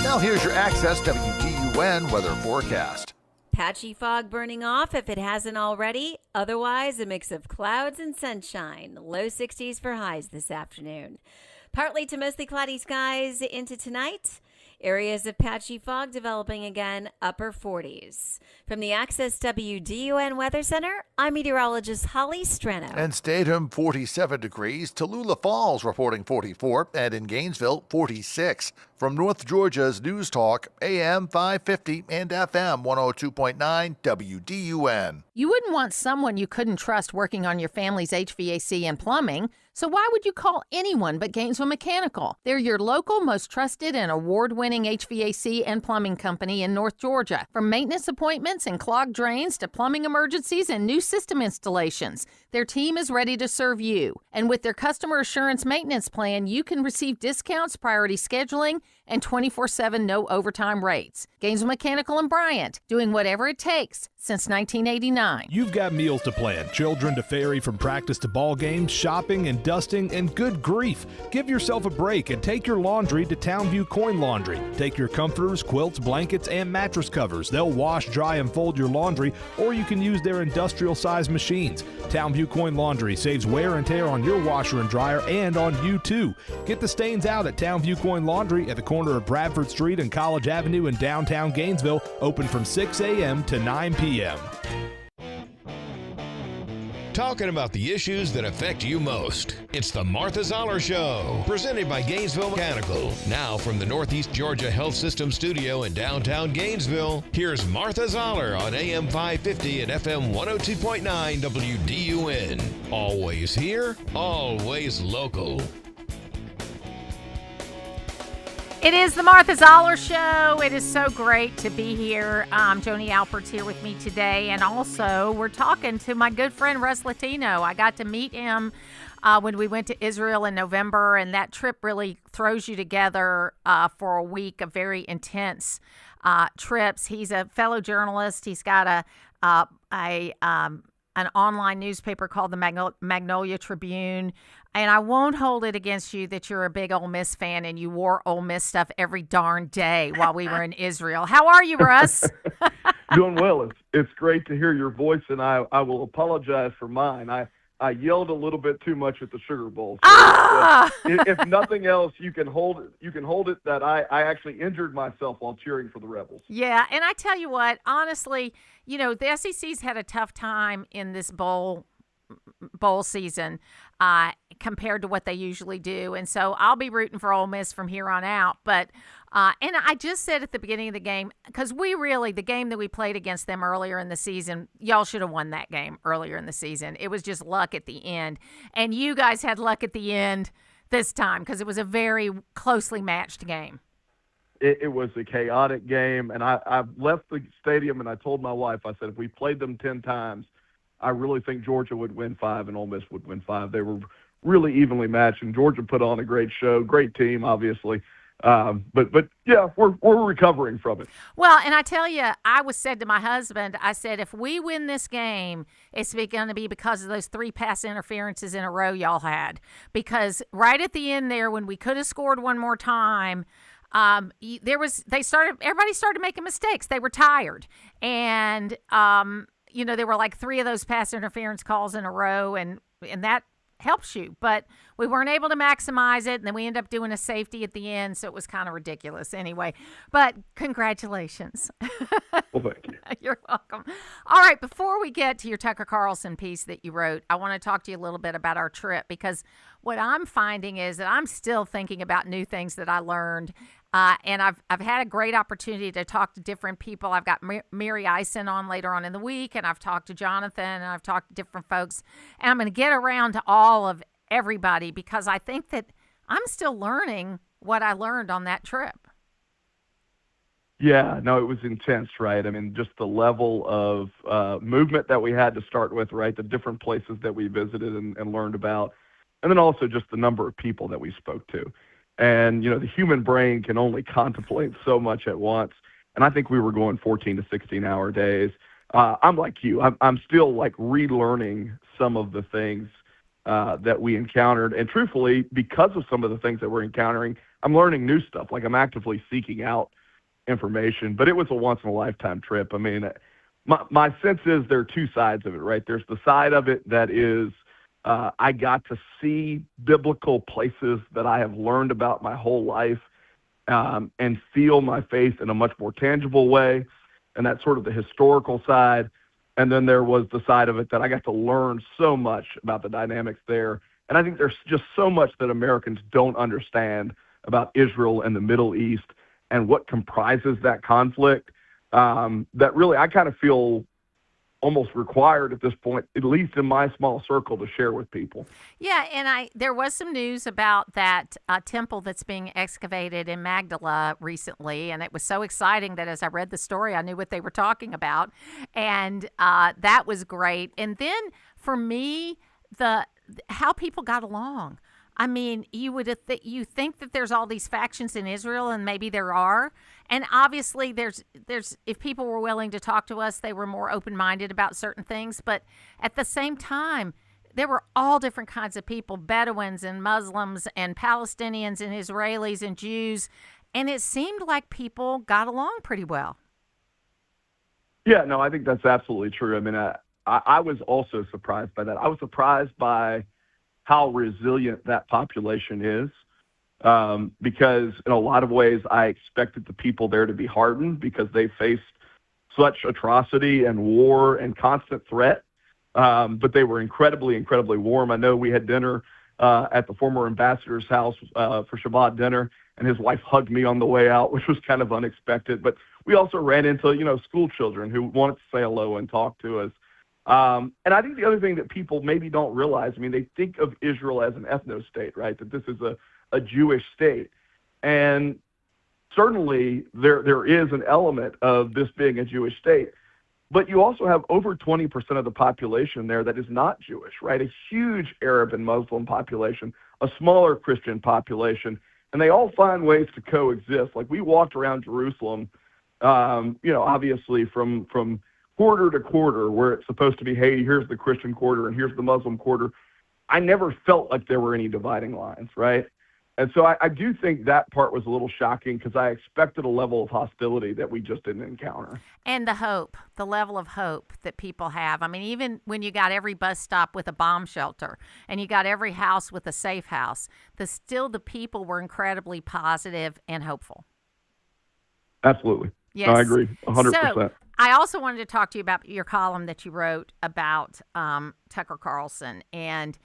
Now here's your Access WDUN weather forecast. Patchy fog burning off if it hasn't already. Otherwise, a mix of clouds and sunshine. Low 60s for highs this afternoon. Partly to mostly cloudy skies into tonight. Areas of patchy fog developing again, upper 40s. From the Access WDUN Weather Center, I'm meteorologist Holly Strano. And Statham, 47 degrees. Tallulah Falls reporting 44. And in Gainesville, 46. From North Georgia's News Talk, AM 550 and FM 102.9 WDUN. You wouldn't want someone you couldn't trust working on your family's HVAC and plumbing. So why would you call anyone but Gainesville Mechanical? They're your local, most trusted and award-winning HVAC and plumbing company in North Georgia. From maintenance appointments and clogged drains to plumbing emergencies and new system installations, their team is ready to serve you. And with their customer assurance maintenance plan, you can receive discounts, priority scheduling, and 24/7 no overtime rates. Gainesville Mechanical and Bryant, doing whatever it takes since 1989. You've got meals to plan, children to ferry from practice to ball games, shopping and dusting, and good grief. Give yourself a break and take your laundry to Townview Coin Laundry. Take your comforters, quilts, blankets, and mattress covers. They'll wash, dry, and fold your laundry, or you can use their industrial-sized machines. Townview Coin Laundry saves wear and tear on your washer and dryer and on you too. Get the stains out at Townview Coin Laundry at the corner of Bradford Street and College Avenue in downtown Gainesville, open from 6 a.m. to 9 p.m. Talking about the issues that affect you most. It's the Martha Zoller Show, presented by Gainesville Mechanical. Now from the Northeast Georgia Health System studio in downtown Gainesville, here's Martha Zoller on AM 550 and FM 102.9 WDUN. Always here, always local. It is the Martha Zoller Show. It is so great to be here. Joni Alpert's here with me today. And also, we're talking to my good friend, Russ Latino. I got to meet him when we went to Israel in November. And that trip really throws you together for a week of very intense trips. He's a fellow journalist. He's got an online newspaper called the Magnolia Tribune. And I won't hold it against you that you're a big Ole Miss fan and you wore Ole Miss stuff every darn day while we were in Israel. How are you, Russ? Doing well. It's great to hear your voice, and I will apologize for mine. I yelled a little bit too much at the Sugar Bowl. So if nothing else, you can hold it that I actually injured myself while cheering for the Rebels. Yeah, and I tell you what, honestly, the SEC's had a tough time in this bowl season compared to what they usually do. And so I'll be rooting for Ole Miss from here on out. But and I just said at the beginning of the game, because the game that we played against them earlier in the season, y'all should have won that game earlier in the season. It was just luck at the end. And you guys had luck at the end this time because it was a very closely matched game. It was a chaotic game. And I left the stadium and I told my wife, I said, if we played them 10 times, I really think Georgia would win 5 and Ole Miss would win 5. They were really evenly matched, and Georgia put on a great show. Great team, obviously. But yeah, we're recovering from it. Well, and I tell you, I said to my husband, I said, if we win this game, it's going to be because of those 3 pass interferences in a row y'all had. Because right at the end there, when we could have scored one more time, everybody started making mistakes. They were tired, and there were like 3 of those pass interference calls in a row, and that helps you. But we weren't able to maximize it, and then we ended up doing a safety at the end, so it was kind of ridiculous anyway. But congratulations. Well, thank you. You're welcome. All right, before we get to your Tucker Carlson piece that you wrote, I want to talk to you a little bit about our trip, because what I'm finding is that I'm still thinking about new things that I learned. And I've had a great opportunity to talk to different people. I've got Mary Eisen on later on in the week, and I've talked to Jonathan, and I've talked to different folks. And I'm going to get around to all of everybody because I think that I'm still learning what I learned on that trip. Yeah, no, it was intense, right? I mean, just the level of movement that we had to start with, right? The different places that we visited and learned about, and then also just the number of people that we spoke to. And, the human brain can only contemplate so much at once. And I think we were going 14 to 16-hour days. I'm like you. I'm still, relearning some of the things that we encountered. And truthfully, because of some of the things that we're encountering, I'm learning new stuff. I'm actively seeking out information. But it was a once-in-a-lifetime trip. I mean, my sense is there are 2 sides of it, right? There's the side of it that is I got to see biblical places that I have learned about my whole life and feel my faith in a much more tangible way. And that's sort of the historical side. And then there was the side of it that I got to learn so much about the dynamics there. And I think there's just so much that Americans don't understand about Israel and the Middle East and what comprises that conflict that really I kind of feel almost required at this point, at least in my small circle, to share with people. Yeah, and there was some news about that temple that's being excavated in Magdala recently, and it was so exciting that as I read the story, I knew what they were talking about, and that was great. And then for me, how people got along. I mean, you think that there's all these factions in Israel, and maybe there are. And obviously, there's if people were willing to talk to us, they were more open-minded about certain things. But at the same time, there were all different kinds of people, Bedouins and Muslims and Palestinians and Israelis and Jews. And it seemed like people got along pretty well. Yeah, no, I think that's absolutely true. I mean, I was also surprised by that. I was surprised by how resilient that population is, because in a lot of ways I expected the people there to be hardened because they faced such atrocity and war and constant threat. But they were incredibly, incredibly warm. I know we had dinner at the former ambassador's house for Shabbat dinner, and his wife hugged me on the way out, which was kind of unexpected. But we also ran into, school children who wanted to say hello and talk to us. And I think the other thing that people maybe don't realize, I mean, they think of Israel as an ethno-state, right? That this is a Jewish state. And certainly there is an element of this being a Jewish state. But you also have over 20% of the population there that is not Jewish, right? A huge Arab and Muslim population, a smaller Christian population, and they all find ways to coexist. Like we walked around Jerusalem, obviously from quarter to quarter, where it's supposed to be, hey, here's the Christian quarter and here's the Muslim quarter. I never felt like there were any dividing lines, right? And so I do think that part was a little shocking because I expected a level of hostility that we just didn't encounter. And the level of hope that people have. I mean, even when you got every bus stop with a bomb shelter and you got every house with a safe house, the people were incredibly positive and hopeful. Absolutely. Yes. No, I agree, 100%. So I also wanted to talk to you about your column that you wrote about Tucker Carlson. And,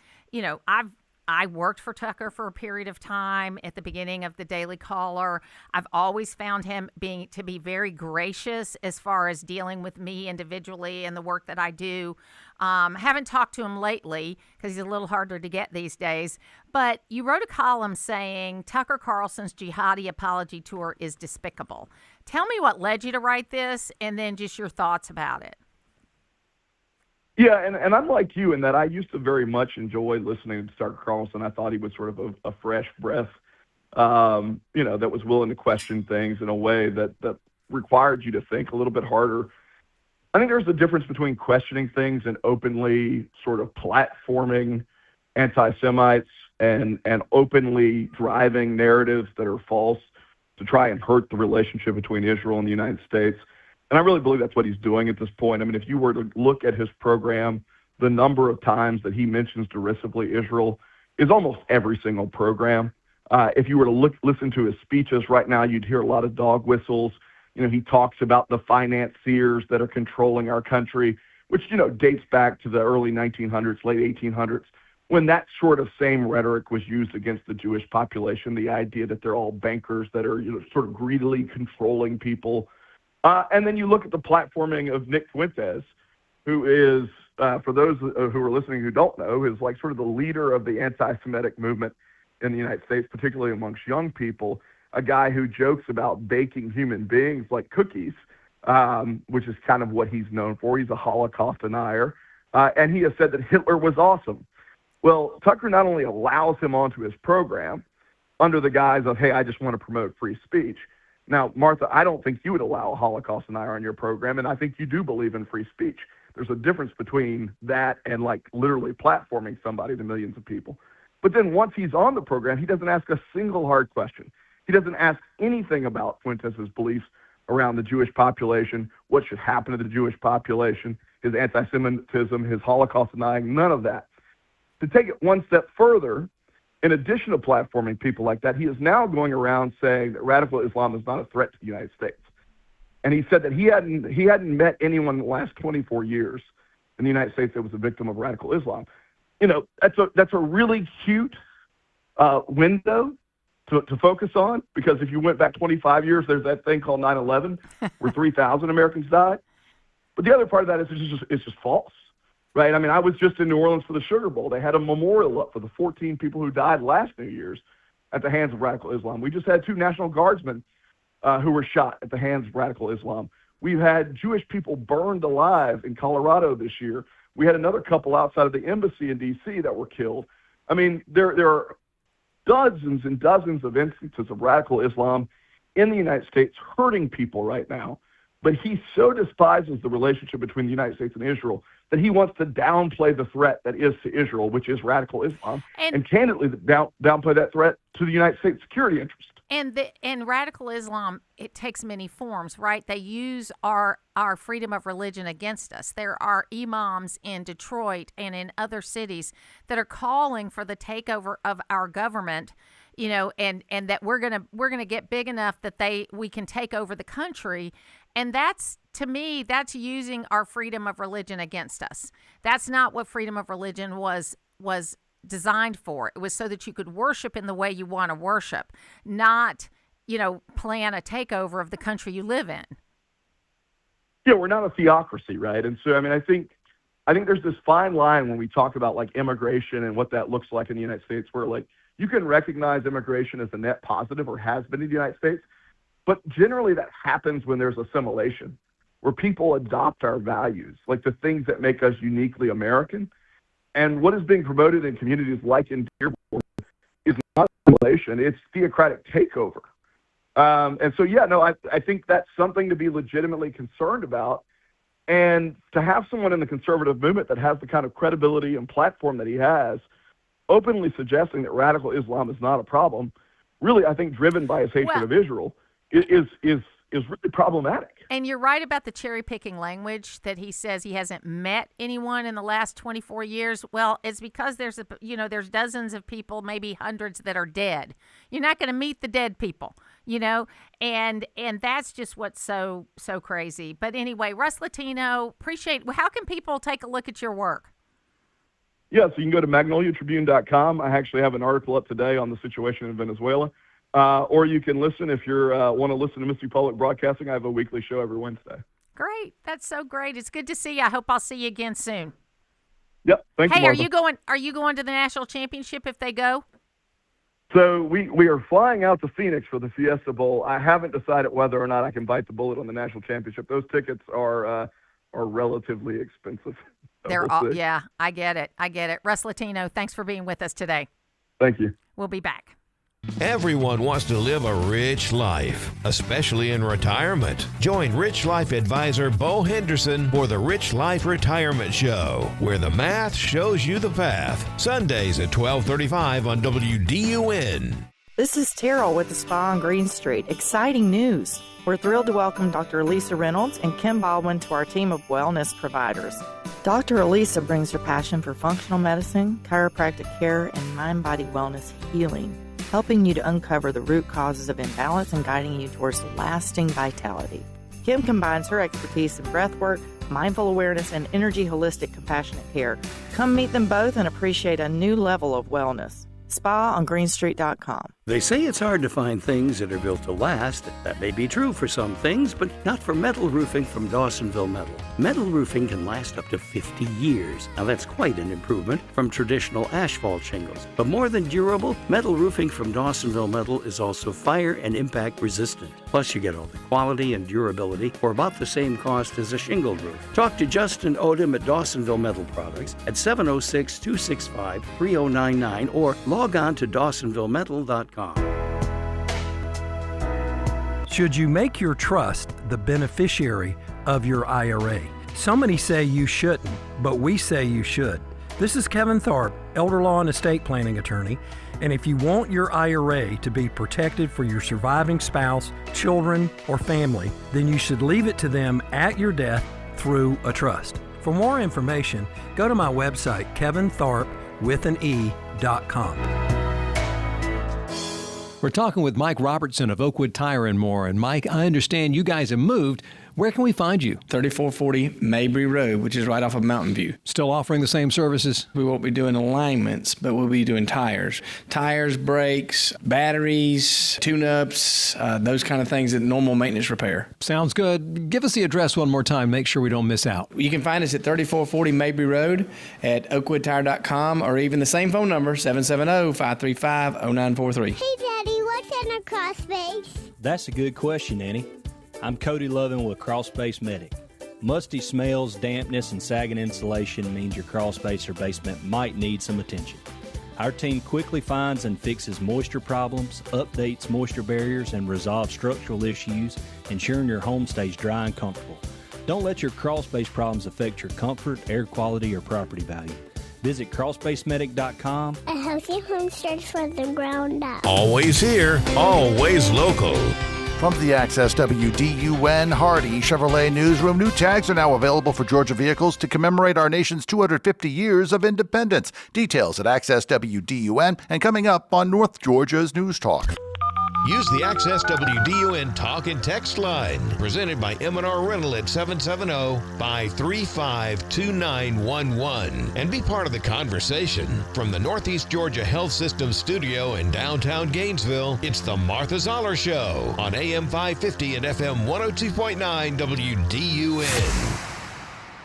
I worked for Tucker for a period of time at the beginning of the Daily Caller. I've always found him to be very gracious as far as dealing with me individually and the work that I do. Haven't talked to him lately because he's a little harder to get these days. But you wrote a column saying Tucker Carlson's jihadi apology tour is despicable. Tell me what led you to write this and then just your thoughts about it. Yeah, and I'm like you in that I used to very much enjoy listening to Tucker Carlson. I thought he was sort of a fresh breath, that was willing to question things in a way that required you to think a little bit harder. I think there's a difference between questioning things and openly sort of platforming anti-Semites and openly driving narratives that are false to try and hurt the relationship between Israel and the United States. And I really believe that's what he's doing at this point. I mean, if you were to look at his program, the number of times that he mentions derisively Israel is almost every single program. If you were to listen to his speeches right now, you'd hear a lot of dog whistles. He talks about the financiers that are controlling our country, which, dates back to the early 1900s, late 1800s, when that sort of same rhetoric was used against the Jewish population, the idea that they're all bankers that are, sort of greedily controlling people. And then you look at the platforming of Nick Fuentes, who is, for those who are listening who don't know, is like sort of the leader of the anti-Semitic movement in the United States, particularly amongst young people, a guy who jokes about baking human beings like cookies, which is kind of what he's known for. He's a Holocaust denier. And he has said that Hitler was awesome. Well, Tucker not only allows him onto his program under the guise of, hey, I just want to promote free speech. Now, Martha, I don't think you would allow a Holocaust denier on your program, and I think you do believe in free speech. There's a difference between that and like literally platforming somebody to millions of people. But then once he's on the program, he doesn't ask a single hard question. He doesn't ask anything about Fuentes' beliefs around the Jewish population, what should happen to the Jewish population, his anti-Semitism, his Holocaust denying, none of that. To take it one step further, in addition to platforming people like that, he is now going around saying that radical Islam is not a threat to the United States. And he said that he hadn't met anyone in the last 24 years in the United States that was a victim of radical Islam. That's a really cute window to focus on, because if you went back 25 years, there's that thing called 9/11 where 3,000 Americans died. But the other part of that is it's just false. Right. I mean, I was just in New Orleans for the Sugar Bowl. They had a memorial up for the 14 people who died last New Year's at the hands of radical Islam. We just had 2 National Guardsmen who were shot at the hands of radical Islam. We've had Jewish people burned alive in Colorado this year. We had another couple outside of the embassy in D.C. that were killed. I mean, there are dozens and dozens of instances of radical Islam in the United States hurting people right now. But he so despises the relationship between the United States and Israel that he wants to downplay the threat that is to Israel, which is radical Islam, and candidly downplay that threat to the United States security interest. And radical Islam, it takes many forms, right? They use our freedom of religion against us. There are imams in Detroit and in other cities that are calling for the takeover of our government, you know, and that we're gonna get big enough that we can take over the country. And that's, to me, that's using our freedom of religion against us. That's not what freedom of religion was designed for. It was so that you could worship in the way you want to worship, not, you know, plan a takeover of the country you live in. Yeah, we're not a theocracy, right? And so, I mean, I think there's this fine line when we talk about like immigration and what that looks like in the United States, where like you can recognize immigration as a net positive, or has been in the United States, but generally that happens when there's assimilation, where people adopt our values, like the things that make us uniquely American. And what is being promoted in communities like in Dearborn is not assimilation, it's theocratic takeover. And so, yeah, no, I think that's something to be legitimately concerned about. And to have someone in the conservative movement that has the kind of credibility and platform that he has, openly suggesting that radical Islam is not a problem, really, I think, driven by his hatred of Israel, is really problematic. And you're right about the cherry-picking language that he says he hasn't met anyone in the last 24 years. Well, it's because there's dozens of people, maybe hundreds, that are dead. You're not going to meet the dead people, you know, and that's just what's so crazy. But anyway, Russ Latino, how can people take a look at your work? Yeah, so you can go to magnoliatribune.com. I actually have an article up today on the situation in Venezuela. Or you can listen if you want to listen to Mississippi Public Broadcasting. I have a weekly show every Wednesday. Great. That's so great. It's good to see you. I hope I'll see you again soon. Yep. Thank you, Martha. Are you going to the national championship if they go? So we are flying out to Phoenix for the Fiesta Bowl. I haven't decided whether or not I can bite the bullet on the national championship. Those tickets are relatively expensive. Yeah, I get it. Russ Latino, thanks for being with us today. Thank you. We'll be back. Everyone wants to live a rich life, especially in retirement. Join Rich Life advisor Bo Henderson for the Rich Life Retirement Show, where the math shows you the path. Sundays at 12:35 on WDUN. This is Terrell with the Spa on Green Street. Exciting news. We're thrilled to welcome Dr. Elisa Reynolds and Kim Baldwin to our team of wellness providers. Dr. Elisa brings her passion for functional medicine, chiropractic care, and mind-body wellness healing, helping you to uncover the root causes of imbalance and guiding you towards lasting vitality. Kim combines her expertise in breathwork, mindful awareness, and energy holistic compassionate care. Come meet them both and appreciate a new level of wellness. SpaOnGreenStreet.com. They say it's hard to find things that are built to last. That may be true for some things, but not for metal roofing from Dawsonville Metal. Metal roofing can last up to 50 years. Now that's quite an improvement from traditional asphalt shingles. But more than durable, metal roofing from Dawsonville Metal is also fire and impact resistant. Plus you get all the quality and durability for about the same cost as a shingled roof. Talk to Justin Odom at Dawsonville Metal Products at 706-265-3099 or log on to DawsonvilleMetal.com. Should you make your trust the beneficiary of your IRA? So many say you shouldn't, but we say you should. This is Kevin Tharp, elder law and estate planning attorney, and if you want your IRA to be protected for your surviving spouse, children, or family, then you should leave it to them at your death through a trust. For more information, go to my website, kevintharp.com. We're talking with Mike Robertson of Oakwood Tire and More. And Mike, I understand you guys have moved. Where can we find you? 3440 Mabry Road, which is right off of Mountain View. Still offering the same services? We won't be doing alignments, but we'll be doing tires. Tires, brakes, batteries, tune-ups, those kind of things that normal maintenance repair. Sounds good. Give us the address one more time. Make sure we don't miss out. You can find us at 3440 Mabry Road at oakwoodtire.com or even the same phone number, 770-535-0943. Hey, Daddy, what's in a crawl space? That's a good question, Annie. I'm Cody Lovin with Crawl Space Medic. Musty smells, dampness, and sagging insulation means your crawl space or basement might need some attention. Our team quickly finds and fixes moisture problems, updates moisture barriers, and resolves structural issues, ensuring your home stays dry and comfortable. Don't let your crawl space problems affect your comfort, air quality, or property value. Visit crawlspacemedic.com. A healthy home starts from the ground up. Always here, always local. From the Access WDUN Hardy Chevrolet Newsroom, new tags are now available for Georgia vehicles to commemorate our nation's 250 years of independence. Details at Access WDUN and coming up on North Georgia's News Talk. Use the Access WDUN Talk and Text line, presented by M&R Rental at 770-535-2911, and be part of the conversation. From the Northeast Georgia Health System studio in downtown Gainesville, it's the Martha Zoller Show on AM 550 and FM 102.9 WDUN.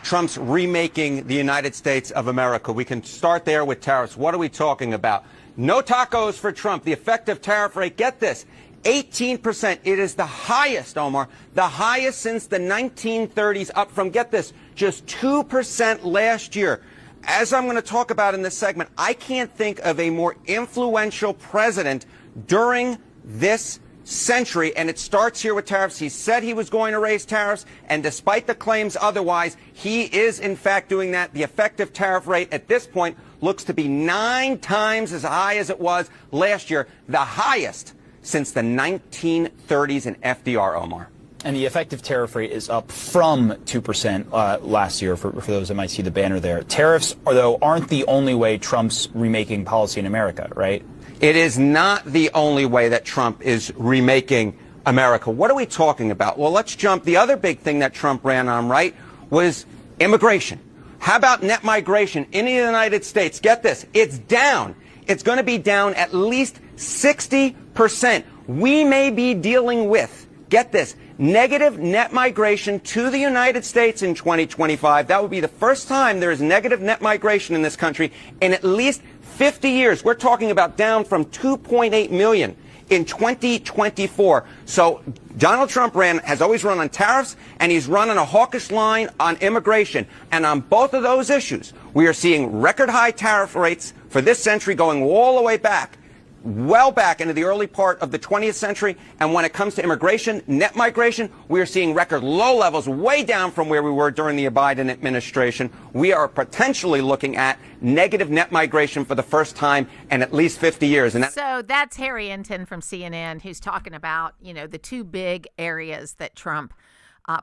Trump's remaking the United States of America. We can start there with tariffs. What are we talking about? No tacos for Trump. The effective tariff rate, get this, 18%. It is the highest, Omar, the highest since the 1930s, up from, get this, just 2% last year. As I'm going to talk about in this segment, I can't think of a more influential president during this century, and it starts here with tariffs. He said he was going to raise tariffs, and despite the claims otherwise, he is in fact doing that. The effective tariff rate at this point looks to be 9 times as high as it was last year, the highest since the 1930s in FDR, Omar. And the effective tariff rate is up from 2% last year, for those that might see the banner there. Tariffs, though, aren't the only way Trump's remaking policy in America, right? It is not the only way that Trump is remaking America. What are we talking about? Well, let's jump. The other big thing that Trump ran on, right, was immigration. How about net migration in the United States? Get this, it's down. It's going to be down at least 60%. We may be dealing with, get this, negative net migration to the United States in 2025. That would be the first time there is negative net migration in this country in at least 50 years. We're talking about down from 2.8 million in 2024. So Donald Trump has always run on tariffs, and he's run on a hawkish line on immigration. And on both of those issues, we are seeing record high tariff rates for this century going all the way back, well back into the early part of the 20th century. And when it comes to immigration, net migration, we are seeing record low levels, way down from where we were during the Biden administration. We are potentially looking at negative net migration for the first time in at least 50 years. And so that's Harry Enton from CNN, who's talking about, the two big areas that Trump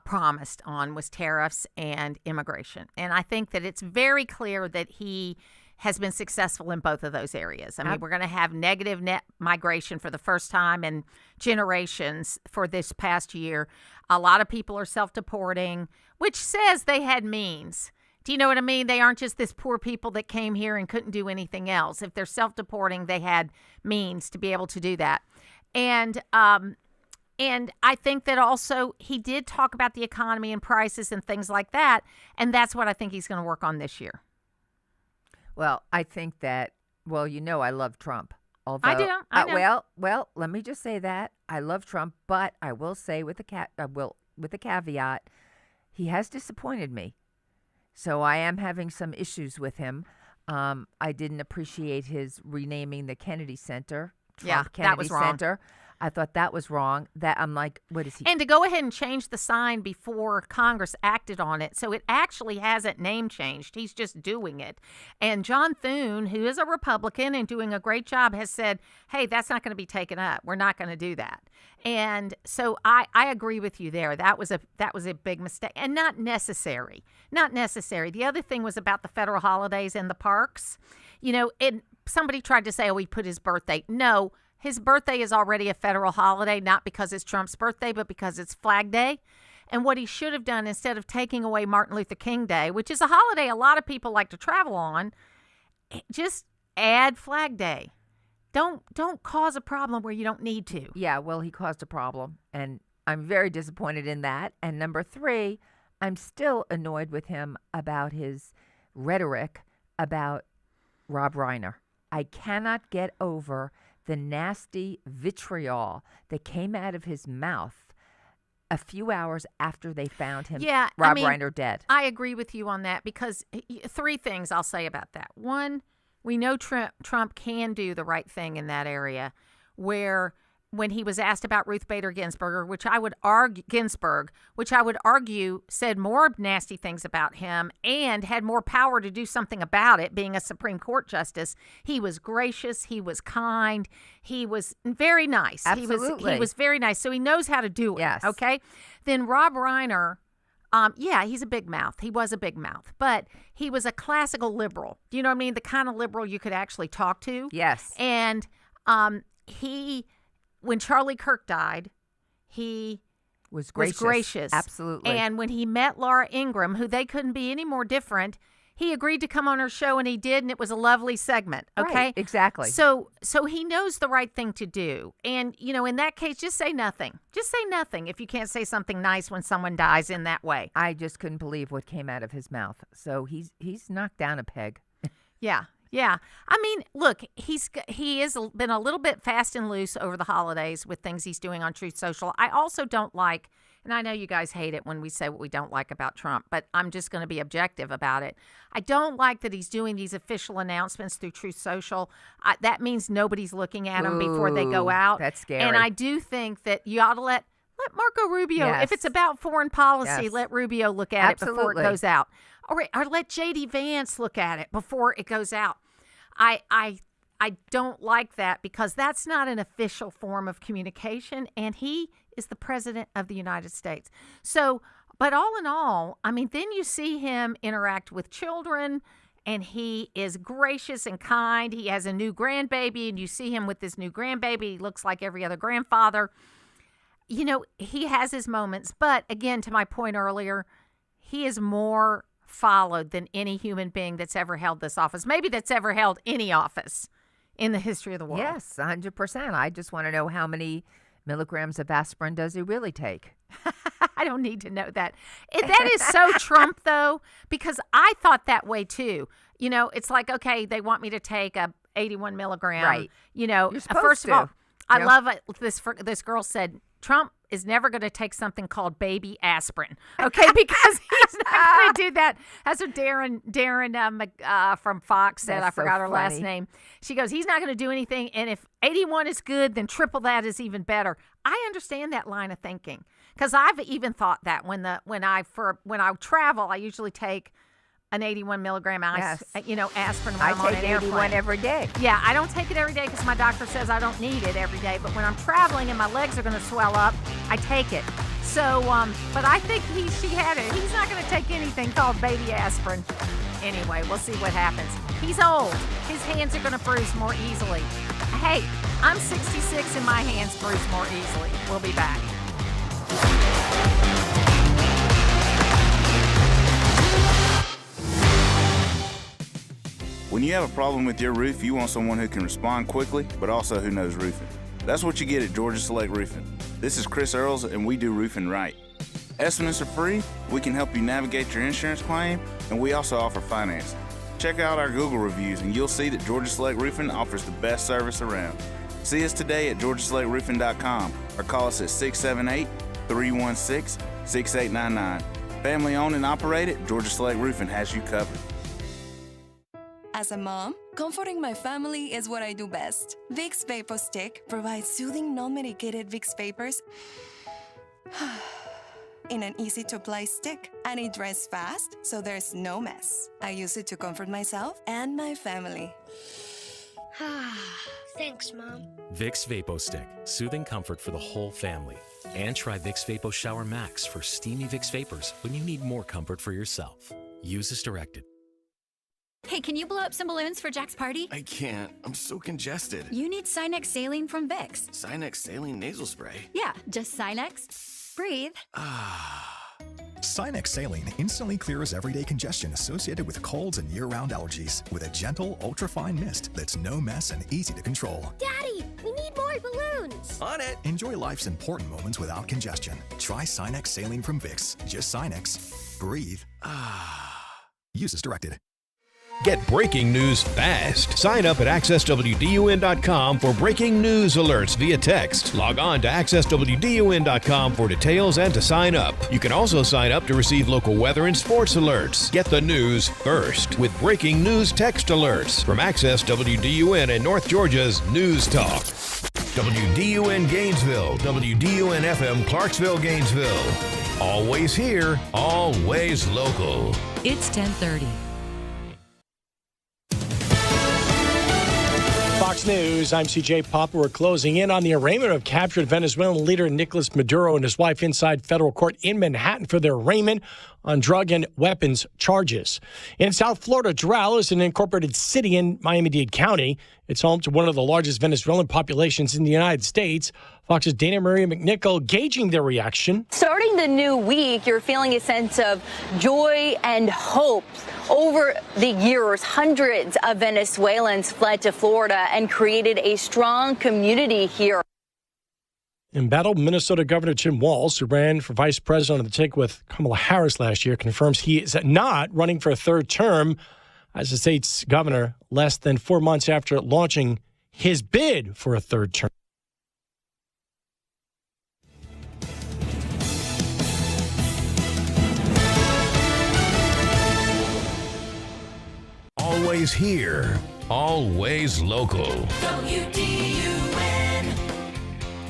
promised on was tariffs and immigration. And I think that it's very clear that he has been successful in both of those areas. I mean, we're going to have negative net migration for the first time in generations for this past year. A lot of people are self-deporting, which says they had means. Do you know what I mean? They aren't just this poor people that came here and couldn't do anything else. If they're self-deporting, they had means to be able to do that. And I think that also he did talk about the economy and prices and things like that. And that's what I think he's going to work on this year. Well, I think that, I love Trump. Although, I do. I know. Well, let me just say that I love Trump, but I will say with a caveat, he has disappointed me. So I am having some issues with him. I didn't appreciate his renaming the Kennedy Center. Trump Kennedy that was wrong. Center. I thought that was wrong. That I'm like, what is he? And to go ahead and change the sign before Congress acted on it. So it actually hasn't name changed. He's just doing it. And John Thune, who is a Republican and doing a great job, has said, hey, that's not going to be taken up. We're not going to do that. And so I agree with you there. That was a big mistake and not necessary. Not necessary. The other thing was about the federal holidays and the parks. Somebody tried to say, oh, he put his birthday. No. His birthday is already a federal holiday, not because it's Trump's birthday, but because it's Flag Day. And what he should have done, instead of taking away Martin Luther King Day, which is a holiday a lot of people like to travel on, just add Flag Day. Don't cause a problem where you don't need to. Yeah, well, he caused a problem, and I'm very disappointed in that. And number 3, I'm still annoyed with him about his rhetoric about Rob Reiner. I cannot get over the nasty vitriol that came out of his mouth a few hours after they found him, Rob Reiner, dead. I agree with you on that because 3 things I'll say about that. 1, We know Trump can do the right thing in that area, where when he was asked about Ruth Bader Ginsburg, which I would argue said more nasty things about him and had more power to do something about it, being a Supreme Court justice, he was gracious, he was kind, he was very nice. Absolutely. He was very nice, so he knows how to do it. Yes. Okay? Then Rob Reiner, he's a big mouth. He was a big mouth, but he was a classical liberal. Do you know what I mean? The kind of liberal you could actually talk to. Yes. And when Charlie Kirk died, he was gracious. Absolutely. And when he met Laura Ingraham, who they couldn't be any more different, he agreed to come on her show, and he did, and it was a lovely segment. Okay? Right, exactly. So he knows the right thing to do. And, in that case, just say nothing. Just say nothing if you can't say something nice when someone dies in that way. I just couldn't believe what came out of his mouth. So he's knocked down a peg. Yeah. Yeah. I mean, look, he has been a little bit fast and loose over the holidays with things he's doing on Truth Social. I also don't like, and I know you guys hate it when we say what we don't like about Trump, but I'm just going to be objective about it. I don't like that he's doing these official announcements through Truth Social. That means nobody's looking at them before they go out. That's scary. And I do think that you ought to let Marco Rubio, if it's about foreign policy, let Rubio look at it before it goes out. Or let J.D. Vance look at it before it goes out. I don't like that, because that's not an official form of communication, and he is the president of the United States. So, but all in all, I mean, then you see him interact with children, and he is gracious and kind. He has a new grandbaby, and you see him with this new grandbaby. He looks like every other grandfather. He has his moments, but again, to my point earlier, he is more followed than any human being that's ever held this office, maybe that's ever held any office in the history of the world. Yes, 100%. I just want to know how many milligrams of aspirin does he really take? I don't need to know that. That is so Trump, though, because I thought that way, too. It's like, okay, they want me to take a 81 milligram. Right. You're supposed first to. of all, I love it. This girl said, Trump is never going to take something called baby aspirin, okay? Because he's not going to do that. That's what Darren from Fox said. I forgot her last name. She goes, he's not going to do anything, and if 81 is good, then triple that is even better. I understand that line of thinking, because I've even thought that when I travel, I usually take an 81 milligram aspirin when I'm on an airplane. I take 81 every day. Yeah, I don't take it every day because my doctor says I don't need it every day. But when I'm traveling and my legs are going to swell up, I take it. So, but I think she had it. He's not going to take anything called baby aspirin. Anyway, we'll see what happens. He's old. His hands are going to bruise more easily. Hey, I'm 66 and my hands bruise more easily. We'll be back. When you have a problem with your roof, you want someone who can respond quickly, but also who knows roofing. That's what you get at Georgia Select Roofing. This is Chris Earls, and we do roofing right. Estimates are free, we can help you navigate your insurance claim, and we also offer financing. Check out our Google reviews, and you'll see that Georgia Select Roofing offers the best service around. See us today at georgiaselectroofing.com or call us at 678-316-6899. Family owned and operated, Georgia Select Roofing has you covered. As a mom, comforting my family is what I do best. Vicks Vapor Stick provides soothing, non-medicated Vicks vapors in an easy-to-apply stick, and it dries fast, so there's no mess. I use it to comfort myself and my family. Thanks, Mom. Vicks Vapo Stick, soothing comfort for the whole family. And try Vicks Vapo Shower Max for steamy Vicks vapors when you need more comfort for yourself. Use as directed. Hey, can you blow up some balloons for Jack's party? I can't. I'm so congested. You need Sinex Saline from Vicks. Sinex Saline nasal spray? Yeah, just Sinex. Breathe. Sinex Saline instantly clears everyday congestion associated with colds and year-round allergies with a gentle, ultra-fine mist that's no mess and easy to control. Daddy, we need more balloons. On it. Enjoy life's important moments without congestion. Try Sinex Saline from Vicks. Just Sinex. Breathe. Use as directed. Get breaking news fast. Sign up at accesswdun.com for breaking news alerts via text. Log on to accesswdun.com for details and to sign up. You can also sign up to receive local weather and sports alerts. Get the news first with breaking news text alerts from Access WDUN and North Georgia's News Talk. WDUN Gainesville, WDUN FM Clarksville, Gainesville. Always here, always local. It's 10:30. Fox News, I'm CJ Papa. We're closing in on the arraignment of captured Venezuelan leader Nicolas Maduro and his wife inside federal court in Manhattan for their arraignment on drug and weapons charges. In South Florida, Doral is an incorporated city in Miami-Dade County. It's home to one of the largest Venezuelan populations in the United States. Fox's Dana Maria McNichol gauging their reaction. Starting the new week, you're feeling a sense of joy and hope. Over the years, hundreds of Venezuelans fled to Florida and created a strong community here. Embattled Minnesota Governor Tim Walz, who ran for vice president on the ticket with Kamala Harris last year, confirms he is not running for a third term as the state's governor less than 4 months after launching his bid for a third term. Always here, always local.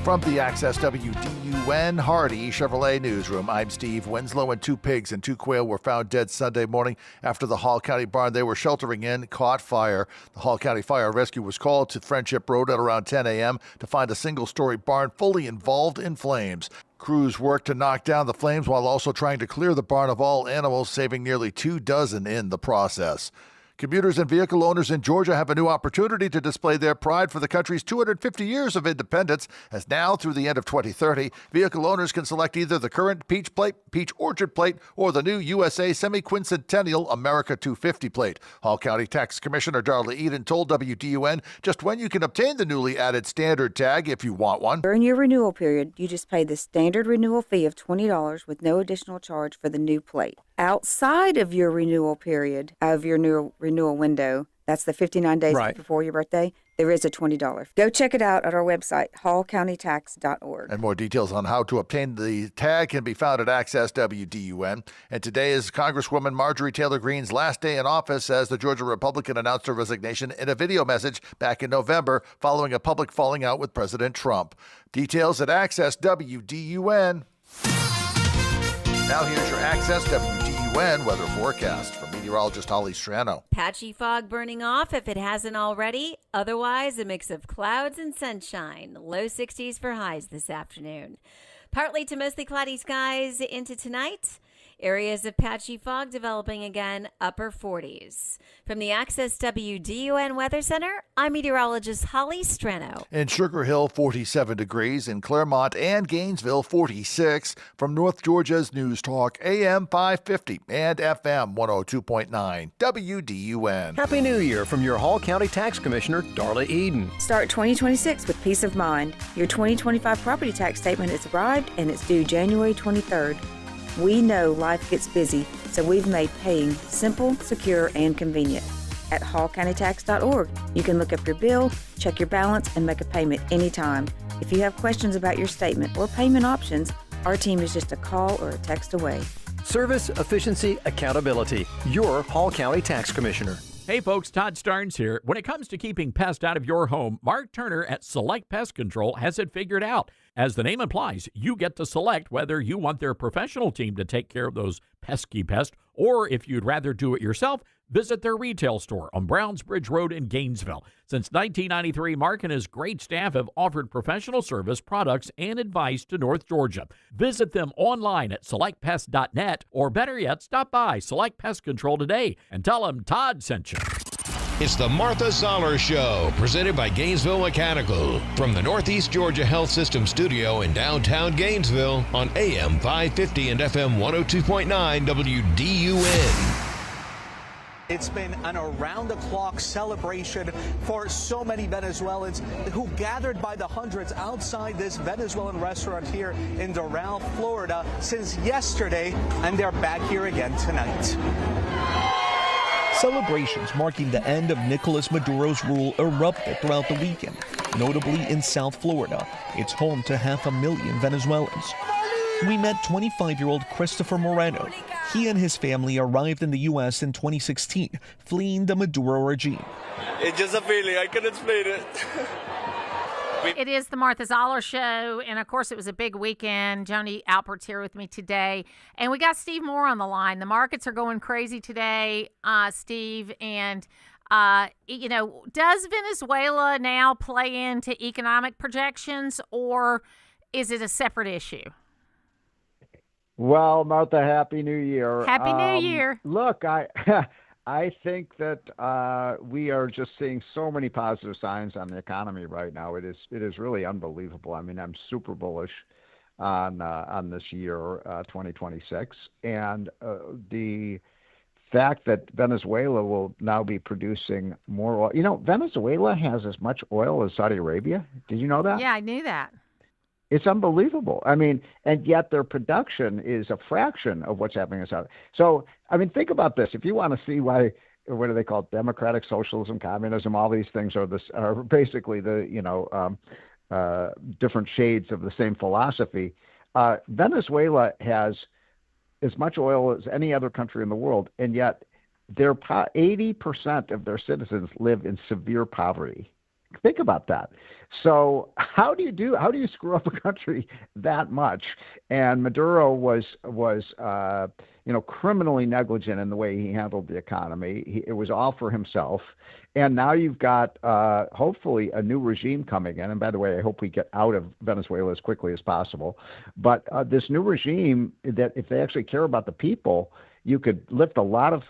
From the Access WDUN Hardy Chevrolet Newsroom, I'm Steve Winslow, and 2 pigs and 2 quail were found dead Sunday morning after the Hall County barn they were sheltering in caught fire. The Hall County Fire Rescue was called to Friendship Road at around 10 a.m. to find a single-story barn fully involved in flames. Crews worked to knock down the flames while also trying to clear the barn of all animals, saving nearly 2 dozen in the process. Commuters and vehicle owners in Georgia have a new opportunity to display their pride for the country's 250 years of independence, as now, through the end of 2030, vehicle owners can select either the current Peach Plate, Peach Orchard Plate, or the new USA Semi-Quincentennial America 250 Plate. Hall County Tax Commissioner Darla Eden told WDUN just when you can obtain the newly added standard tag if you want one. During your renewal period, you just pay the standard renewal fee of $20 with no additional charge for the new plate. Outside of your renewal period, of your new renewal window, that's the 59 days before your birthday, there is a $20. Go check it out at our website, hallcountytax.org. And more details on how to obtain the tag can be found at Access WDUN. And today is Congresswoman Marjorie Taylor Greene's last day in office as the Georgia Republican announced her resignation in a video message back in November following a public falling out with President Trump. Details at Access WDUN. Now here's your Access WDUN weather forecast from meteorologist Holly Strano. Patchy fog burning off if it hasn't already. Otherwise, a mix of clouds and sunshine. Low 60s for highs this afternoon. Partly to mostly cloudy skies into tonight. Areas of patchy fog developing again, upper 40s. From the Access WDUN Weather Center, I'm meteorologist Holly Strano. In Sugar Hill, 47 degrees. In Claremont and Gainesville, 46. From North Georgia's News Talk, AM 550 and FM 102.9, WDUN. Happy New Year from your Hall County Tax Commissioner, Darla Eden. Start 2026 with peace of mind. Your 2025 property tax statement has arrived and it's due January 23rd. We know life gets busy, so we've made paying simple, secure, and convenient. At hallcountytax.org, you can look up your bill, check your balance, and make a payment anytime. If you have questions about your statement or payment options, our team is just a call or a text away. Service, efficiency, accountability. Your Hall County Tax Commissioner. Hey folks, Todd Starnes here. When it comes to keeping pests out of your home, Mark Turner at Select Pest Control has it figured out. As the name implies, you get to select whether you want their professional team to take care of those pesky pests, or if you'd rather do it yourself, visit their retail store on Brownsbridge Road in Gainesville. Since 1993, Mark and his great staff have offered professional service, products, and advice to North Georgia. Visit them online at selectpest.net, or better yet, stop by Select Pest Control today and tell them Todd sent you. It's the Martha Zoller Show, presented by Gainesville Mechanical. From the Northeast Georgia Health System studio in downtown Gainesville on AM 550 and FM 102.9 WDUN. It's been an around-the-clock celebration for so many Venezuelans who gathered by the hundreds outside this Venezuelan restaurant here in Doral, Florida since yesterday, and they're back here again tonight. Celebrations marking the end of Nicolas Maduro's rule erupted throughout the weekend, notably in South Florida. It's home to 500,000 Venezuelans. We met 25-year-old Christopher Moreno. He and his family arrived in the U.S. in 2016, fleeing the Maduro regime. It's just a feeling. I can't explain it. It is the Martha Zoller Show, and of course, it was a big weekend. Joni Alpert's here with me today, and we got Steve Moore on the line. The markets are going crazy today, Steve, and does Venezuela now play into economic projections, or is it a separate issue? Well, Martha, Happy New Year. Happy New Year. Look, I think that we are just seeing so many positive signs on the economy right now. It is really unbelievable. I mean, I'm super bullish on this year, 2026, and the fact that Venezuela will now be producing more oil. You know, Venezuela has as much oil as Saudi Arabia. Did you know that? Yeah, I knew that. It's unbelievable. I mean, and yet their production is a fraction of what's happening in Saudi. So, I mean, think about this. If you want to see why, what do they call it? Democratic socialism, communism, all these things are basically the, different shades of the same philosophy. Venezuela has as much oil as any other country in the world, and yet 80% of their citizens live in severe poverty. Think about that. So how do you screw up a country that much? And Maduro was criminally negligent in the way he handled the economy. It was all for himself. And now you've got hopefully a new regime coming in. And by the way, I hope we get out of Venezuela as quickly as possible. But this new regime, that if they actually care about the people, you could lift a lot of,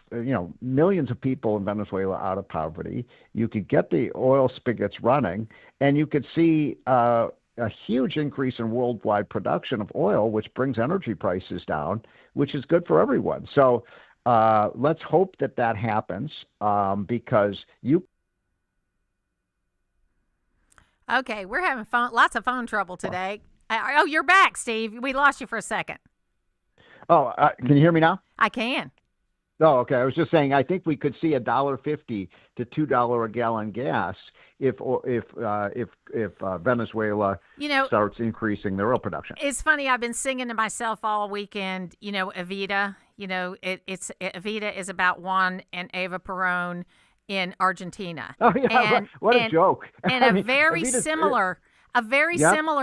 millions of people in Venezuela out of poverty. You could get the oil spigots running, and you could see a huge increase in worldwide production of oil, which brings energy prices down, which is good for everyone. So let's hope that happens because you. Okay, we're having lots of phone trouble today. Oh, you're back, Steve. We lost you for a second. Oh, can you hear me now? I can. Oh, okay. I was just saying, I think we could see $1.50 to $2 a gallon gas if Venezuela starts increasing their oil production. It's funny. I've been singing to myself all weekend. Evita. It's Evita is about Juan and Eva Perón in Argentina. Oh yeah, what a joke! And a very similar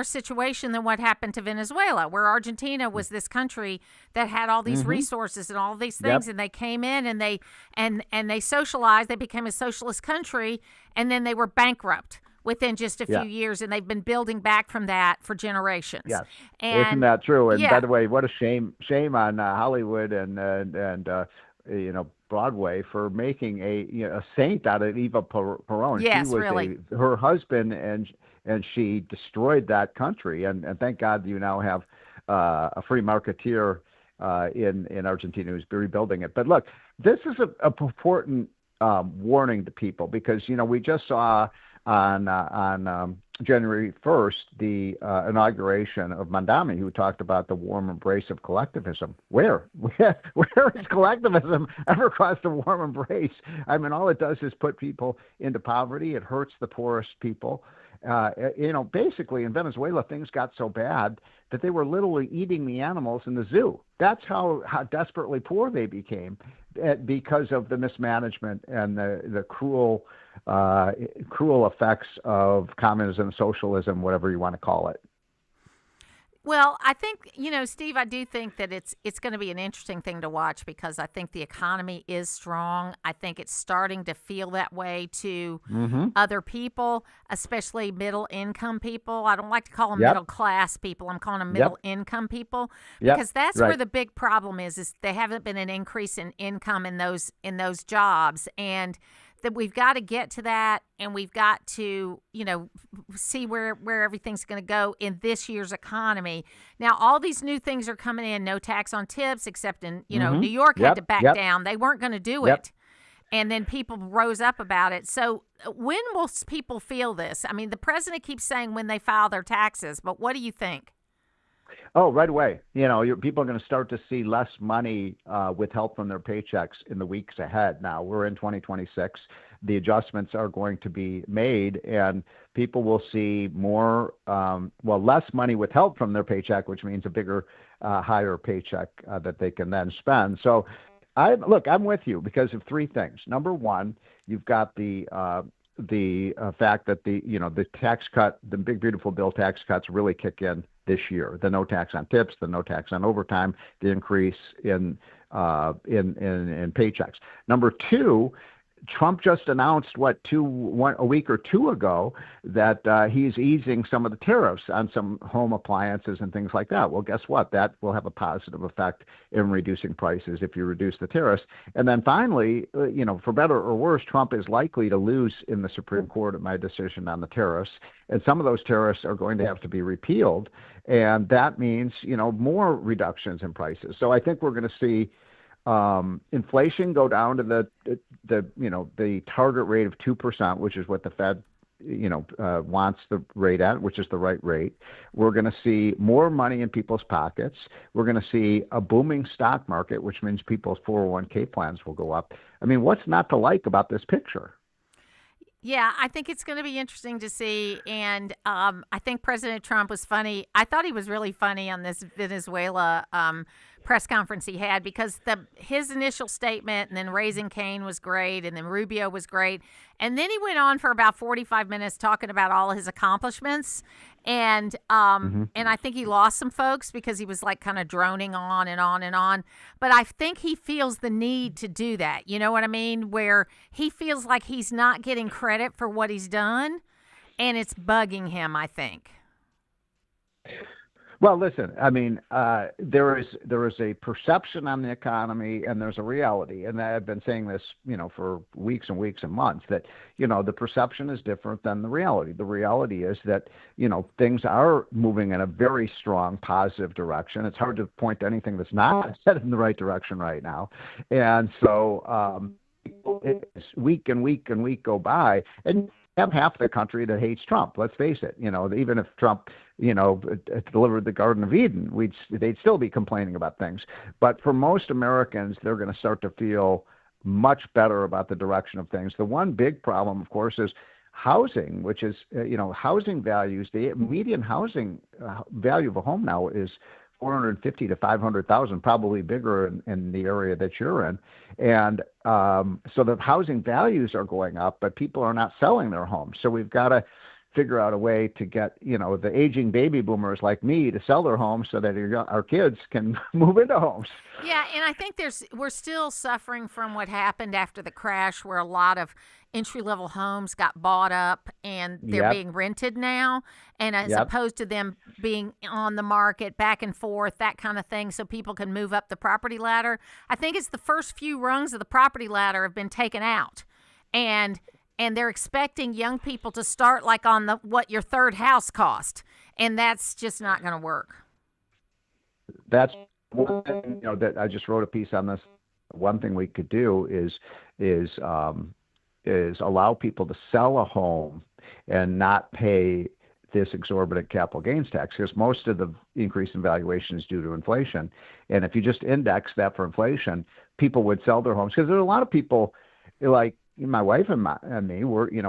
situation than what happened to Venezuela, where Argentina was this country that had all these resources and all these things, and they came in and they socialized. They became a socialist country, and then they were bankrupt within just a few years, and they've been building back from that for generations. Yes, and, isn't that true? And by the way, what a shame on Hollywood and Broadway for making a saint out of Eva Perón. Yes, she was really. Her husband and she destroyed that country. And thank God you now have a free marketeer in Argentina who's rebuilding it. But look, this is an important warning to people because we just saw on January 1st the inauguration of Mandami, who talked about the warm embrace of collectivism. Where has collectivism ever caused a warm embrace? I mean, all it does is put people into poverty. It hurts the poorest people. Basically in Venezuela, things got so bad that they were literally eating the animals in the zoo. That's how desperately poor they became because of the mismanagement and the cruel effects of communism, socialism, whatever you want to call it. Well, I think, Steve, I do think that it's going to be an interesting thing to watch because I think the economy is strong. I think it's starting to feel that way to other people, especially middle-income people. I don't like to call them middle-class people. I'm calling them middle-income people because that's where the big problem is there haven't been an increase in income in those jobs. And that we've got to get to that, and we've got to, see where everything's going to go in this year's economy. Now, all these new things are coming in, no tax on tips, except in, New York had to back down. They weren't going to do it. And then people rose up about it. So when will people feel this? I mean, the president keeps saying when they file their taxes, but what do you think? Oh, right away. People are going to start to see less money withheld from their paychecks in the weeks ahead. Now, we're in 2026. The adjustments are going to be made, and people will see less money withheld from their paycheck, which means a bigger, higher paycheck that they can then spend. So, I'm with you because of three things. Number one, you've got the fact that the tax cut, the big beautiful bill tax cuts really kick in this year. The no tax on tips, the no tax on overtime, the increase in paychecks. Number two, Trump just announced a week or two ago that he's easing some of the tariffs on some home appliances and things like that. Well, guess what? That will have a positive effect in reducing prices if you reduce the tariffs. And then finally, for better or worse, Trump is likely to lose in the Supreme Court at my decision on the tariffs. And some of those tariffs are going to have to be repealed. And that means, more reductions in prices. So I think we're going to see inflation go down to the target rate of 2%, which is what the Fed wants the rate at, which is the right rate. We're going to see more money in people's pockets. We're going to see a booming stock market, which means people's 401k plans will go up. I mean, what's not to like about this picture? Yeah, I think it's going to be interesting to see. And I think President Trump was funny. I thought he was really funny on this Venezuela press conference he had, because his initial statement and then raising Cain was great, and then Rubio was great. And then he went on for about 45 minutes talking about all his accomplishments. And and I think he lost some folks because he was like kind of droning on and on and on. But I think he feels the need to do that. You know what I mean? Where he feels like he's not getting credit for what he's done, and it's bugging him, I think. Well, listen, I mean, there is a perception on the economy, and there's a reality. And I've been saying this, for weeks and weeks and months, that, the perception is different than the reality. The reality is that, things are moving in a very strong positive direction. It's hard to point to anything that's not headed in the right direction right now. And so week and week and week go by, and have half the country that hates Trump. Let's face it. Even if Trump, delivered the Garden of Eden, they'd still be complaining about things. But for most Americans, they're going to start to feel much better about the direction of things. The one big problem, of course, is housing, which is, housing values. The median housing value of a home now is $450,000 to $500,000, probably bigger in the area that you're in. And so the housing values are going up, but people are not selling their homes. So we've got to figure out a way to get, the aging baby boomers like me to sell their homes so that our kids can move into homes. Yeah, and I think we're still suffering from what happened after the crash, where a lot of entry-level homes got bought up and they're being rented now, and as opposed to them being on the market back and forth, that kind of thing, so people can move up the property ladder. I think it's the first few rungs of the property ladder have been taken out, and they're expecting young people to start like on what your third house cost, and that's just not going to work. That's one thing, that I just wrote a piece on this. One thing we could do is allow people to sell a home and not pay this exorbitant capital gains tax, because most of the increase in valuation is due to inflation. And if you just index that for inflation, people would sell their homes, because there's a lot of people like my wife and me, we're in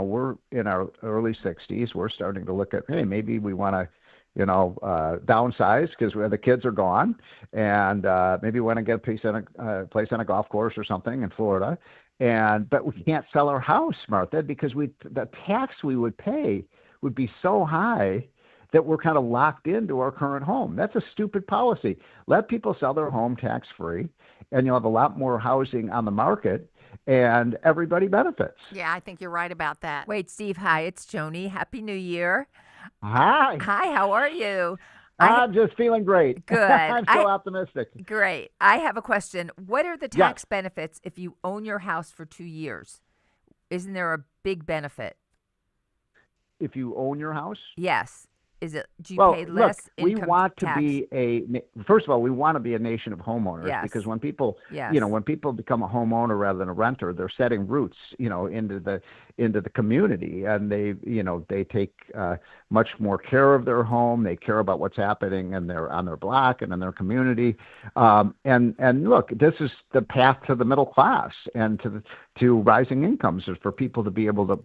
our early 60s. We're starting to look at, hey, maybe we want to, downsize because the kids are gone, and maybe want to get a place on a golf course or something in Florida. But we can't sell our house, Martha, because the tax we would pay would be so high that we're kind of locked into our current home. That's a stupid policy. Let people sell their home tax-free, and you'll have a lot more housing on the market, and everybody benefits. Yeah, I think you're right about that. Wait, Steve, hi, it's Joni. Happy New Year. Hi. Hi, how are you? I'm just feeling great. Good. I'm so optimistic. Great. I have a question. What are the tax benefits if you own your house for 2 years? Isn't there a big benefit? If you own your house? Yes. Is it? Do you pay less look, we income want tax? to be first of all, we want to be a nation of homeowners, Yes. because when people, Yes. when people become a homeowner rather than a renter, they're setting roots, into the community, and they take much more care of their home. They care about what's happening on their block and in their community. And look, this is the path to the middle class and to rising incomes, is for people to be able to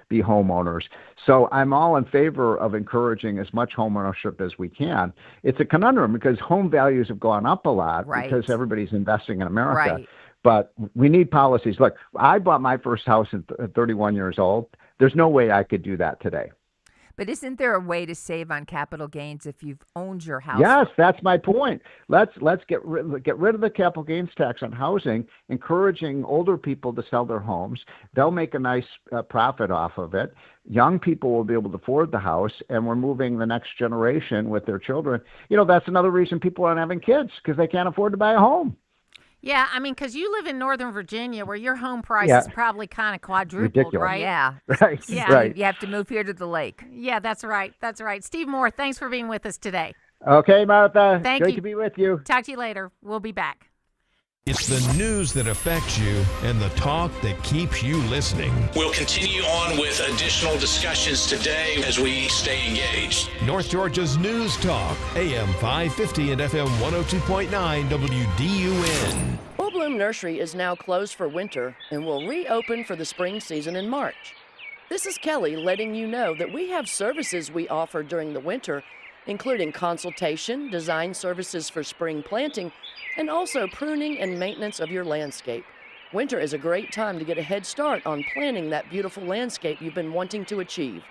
be homeowners. So I'm all in favor of encouraging as much homeownership as we can. It's a conundrum because home values have gone up a lot because everybody's investing in America. Right. But we need policies. Look, I bought my first house at 31 years old. There's no way I could do that today. But isn't there a way to save on capital gains if you've owned your house? Yes, that's my point. Let's get rid of the capital gains tax on housing, encouraging older people to sell their homes. They'll make a nice profit off of it. Young people will be able to afford the house, and we're moving the next generation with their children. That's another reason people aren't having kids, because they can't afford to buy a home. Yeah, I mean, because you live in Northern Virginia, where your home price is probably kind of quadrupled, Ridiculous. right? Yeah. Right. Yeah. Right. You have to move here to the lake. Yeah, that's right. That's right. Steve Moore, thanks for being with us today. Okay, Martha. Thank Great you. to be with you. Talk to you later. We'll be back. It's the news that affects you and the talk that keeps you listening. We'll continue on with additional discussions today as we stay engaged. North Georgia's News Talk, AM 550 and FM 102.9 WDUN. Full Bloom Nursery is now closed for winter and will reopen for the spring season in March. This is Kelly letting you know that we have services we offer during the winter, including consultation, design services for spring planting, and also pruning and maintenance of your landscape. Winter is a great time to get a head start on planning that beautiful landscape you've been wanting to achieve.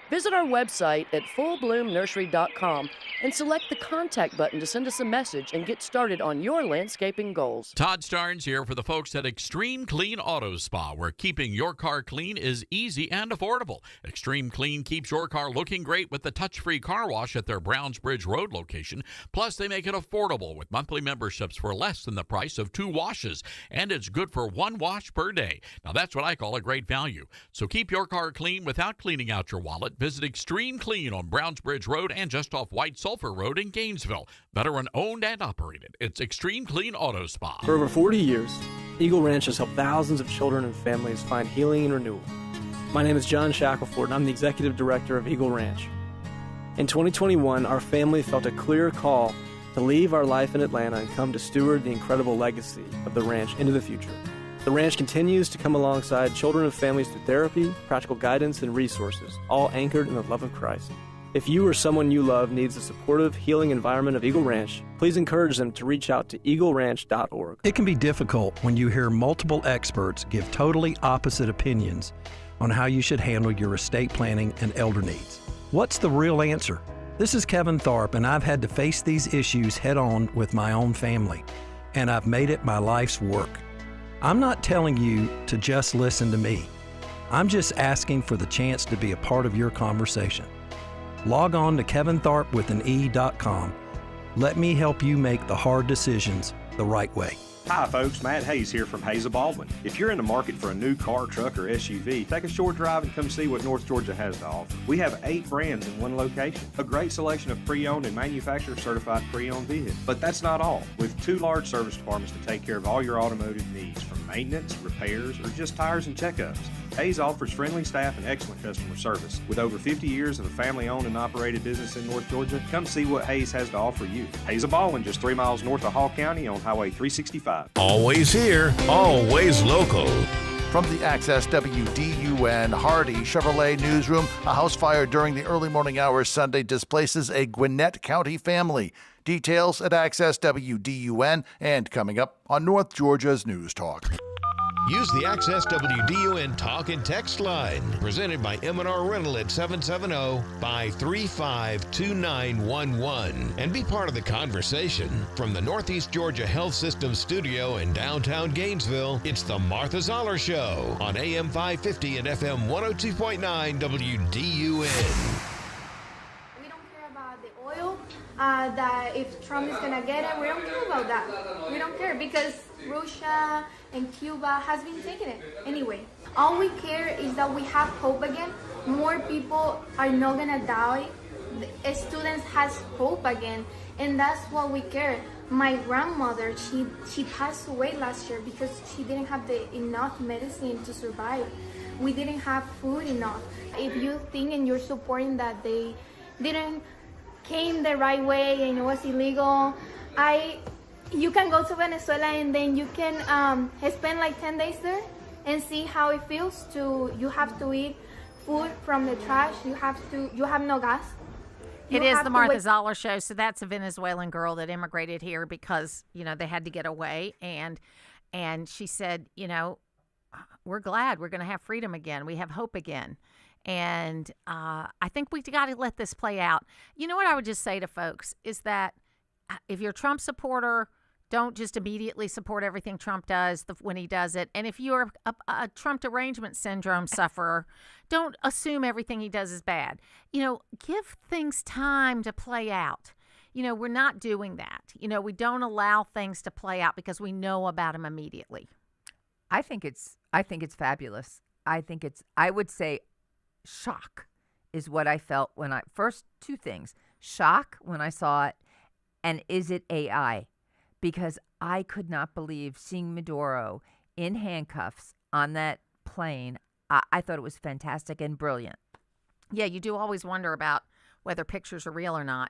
Visit our website at fullbloomnursery.com and select the contact button to send us a message and get started on your landscaping goals. Todd Starnes here for the folks at Extreme Clean Auto Spa, where keeping your car clean is easy and affordable. Extreme Clean keeps your car looking great with the touch-free car wash at their Brownsbridge Road location. Plus, they make it affordable with monthly memberships for less than the price of 2 washes, and it's good for 1 wash per day. Now, that's what I call a great value. So keep your car clean without cleaning out your wallet. Visit Extreme Clean on Brownsbridge Road and just off White Sulphur Road in Gainesville. Veteran owned and operated. It's Extreme Clean Auto Spa. For over 40 years, Eagle Ranch has helped thousands of children and families find healing and renewal. My name is John Shackelford, and I'm the Executive Director of Eagle Ranch. In 2021, our family felt a clear call to leave our life in Atlanta and come to steward the incredible legacy of the ranch into the future. The ranch continues to come alongside children and families through therapy, practical guidance, and resources, all anchored in the love of Christ. If you or someone you love needs the supportive, healing environment of Eagle Ranch, please encourage them to reach out to eagleranch.org. It can be difficult when you hear multiple experts give totally opposite opinions on how you should handle your estate planning and elder needs. What's the real answer? This is Kevin Tharp, and I've had to face these issues head on with my own family, and I've made it my life's work. I'm not telling you to just listen to me. I'm just asking for the chance to be a part of your conversation. Log on to kevintharpwithane.com. Let me help you make the hard decisions the right way. Hi folks, Matt Hayes here from Hayes of Baldwin. If you're in the market for a new car, truck, or SUV, take a short drive and come see what North Georgia has to offer. We have 8 brands in one location, a great selection of pre-owned and manufacturer-certified pre-owned vehicles. But that's not all. With 2 large service departments to take care of all your automotive needs, from maintenance, repairs, or just tires and checkups. Hayes offers friendly staff and excellent customer service. With over 50 years of a family-owned and operated business in North Georgia, come see what Hayes has to offer you. Hayes of Baldwin, just 3 miles north of Hall County on Highway 365. Always here, always local. From the Access WDUN Hardy Chevrolet newsroom, a house fire during the early morning hours Sunday displaces a Gwinnett County family. Details at Access WDUN and coming up on North Georgia's News Talk. Use the Access WDUN Talk and Text line, presented by M&R Rental at 770-535-2911, and be part of the conversation. From the Northeast Georgia Health System studio in downtown Gainesville, it's the Martha Zoller Show on AM 550 and FM 102.9 WDUN. That if Trump is gonna get it, we don't care about that. We don't care because Russia and Cuba has been taking it anyway. All we care is that we have hope again. More people are not gonna die students has hope again, and that's what we care. My grandmother, she passed away last year because she didn't have enough medicine to survive. We didn't have food enough. If you think and you're supporting that they didn't came the right way and it was illegal, you can go to Venezuela and then you can spend like 10 days there and see how it feels you have to eat food from the trash. You have no gas. It is the Martha Zoller show. So that's a Venezuelan girl that immigrated here because, they had to get away. And she said, we're glad we're going to have freedom again. We have hope again. And I think we got to let this play out. You know what I would just say to folks is that if you're a Trump supporter, don't just immediately support everything Trump does when he does it. And if you're a Trump derangement syndrome sufferer, don't assume everything he does is bad. Give things time to play out. We're not doing that. We don't allow things to play out because we know about them immediately. I think it's fabulous. I would say shock is what I felt when first two things. Shock when I saw it, and is it AI? Because I could not believe seeing Maduro in handcuffs on that plane. I thought it was fantastic and brilliant. Yeah, you do always wonder about whether pictures are real or not.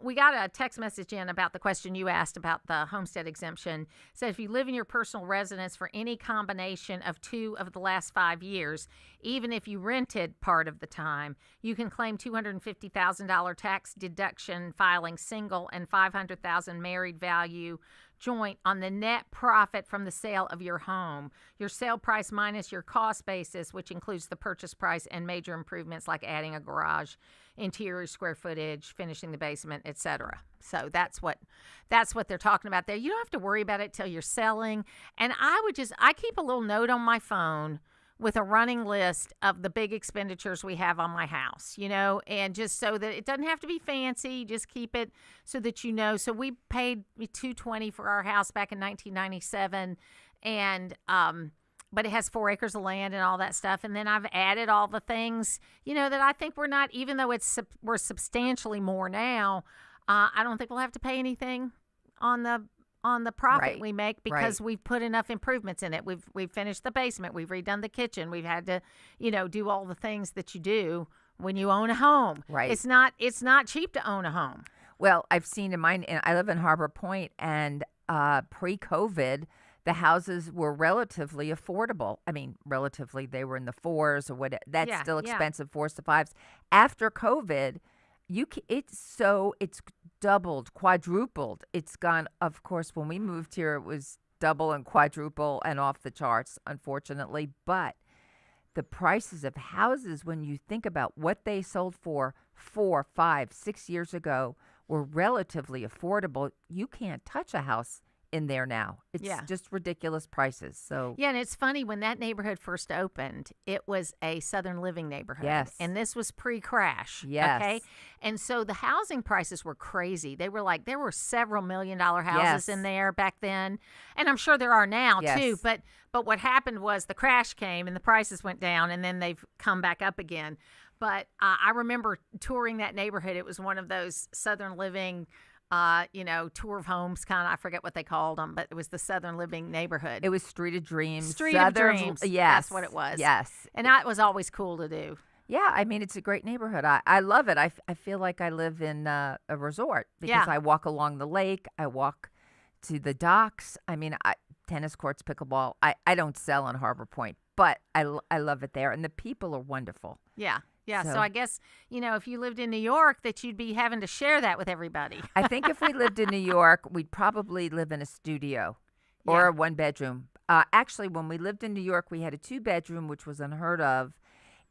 We got a text message in about the question you asked about the homestead exemption. It said if you live in your personal residence for any combination of 2 of the last 5 years, even if you rented part of the time, you can claim $250,000 tax deduction filing single and $500,000 married value joint on the net profit from the sale of your home. Your sale price minus your cost basis, which includes the purchase price and major improvements like adding a garage, interior square footage, finishing the basement, etc. So that's what they're talking about there. You don't have to worry about it till you're selling. And I keep a little note on my phone with a running list of the big expenditures we have on my house, and just so that it doesn't have to be fancy, just keep it so that So we paid $220 for our house back in 1997, and but it has 4 acres of land and all that stuff. And then I've added all the things, that I think we're not, even though we're substantially more now, I don't think we'll have to pay anything on the profit we make because we've put enough improvements in it. We've finished the basement. We've redone the kitchen. We've had to, do all the things that you do when you own a home. Right. It's not cheap to own a home. Well, I've seen in mine, and I live in Harbor Point, and pre-COVID, the houses were relatively affordable. I mean, relatively, they were in the 4s or whatever. That's still expensive, 4s to 5s. After COVID, it's doubled, quadrupled. It's gone. Of course, when we moved here, it was double and quadruple and off the charts, unfortunately. But the prices of houses, when you think about what they sold for 4, 5, 6 years ago, were relatively affordable. You can't touch a house in there now. It's just ridiculous prices. So yeah, and it's funny, when that neighborhood first opened, it was a Southern Living neighborhood. Yes. And this was pre-crash. Yes. Okay. And so the housing prices were crazy. There were several $1 million houses in there back then. And I'm sure there are now too. But what happened was the crash came and the prices went down, and then they've come back up again. But I remember touring that neighborhood. It was one of those Southern Living tour of homes, kind of, I forget what they called them, but it was the Southern Living neighborhood. It was Street of Dreams. Street of Dreams. Yes. That's what it was. Yes. And that was always cool to do. Yeah, I mean, it's a great neighborhood. I love it. I feel like I live in a resort because I walk along the lake. I walk to the docks. I mean, tennis courts, pickleball. I don't sell in Harbor Point, but I love it there. And the people are wonderful. Yeah. Yeah, so I guess, if you lived in New York, that you'd be having to share that with everybody. I think if we lived in New York, we'd probably live in a studio or a 1-bedroom. Actually, when we lived in New York, we had a 2-bedroom, which was unheard of,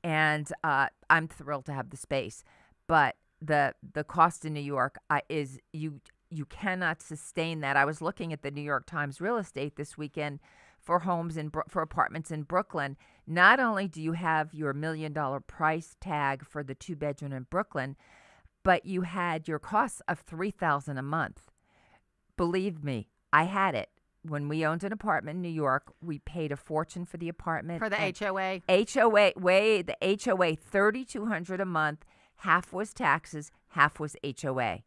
and I'm thrilled to have the space. But the cost in New York is you cannot sustain that. I was looking at the New York Times real estate this weekend for homes for apartments in Brooklyn. Not only do you have your $1 million price tag for the 2-bedroom in Brooklyn, but you had your costs of $3,000 a month. Believe me, I had it. When we owned an apartment in New York, we paid a fortune for the apartment. For the HOA? The HOA, $3,200 a month, half was taxes, half was HOA.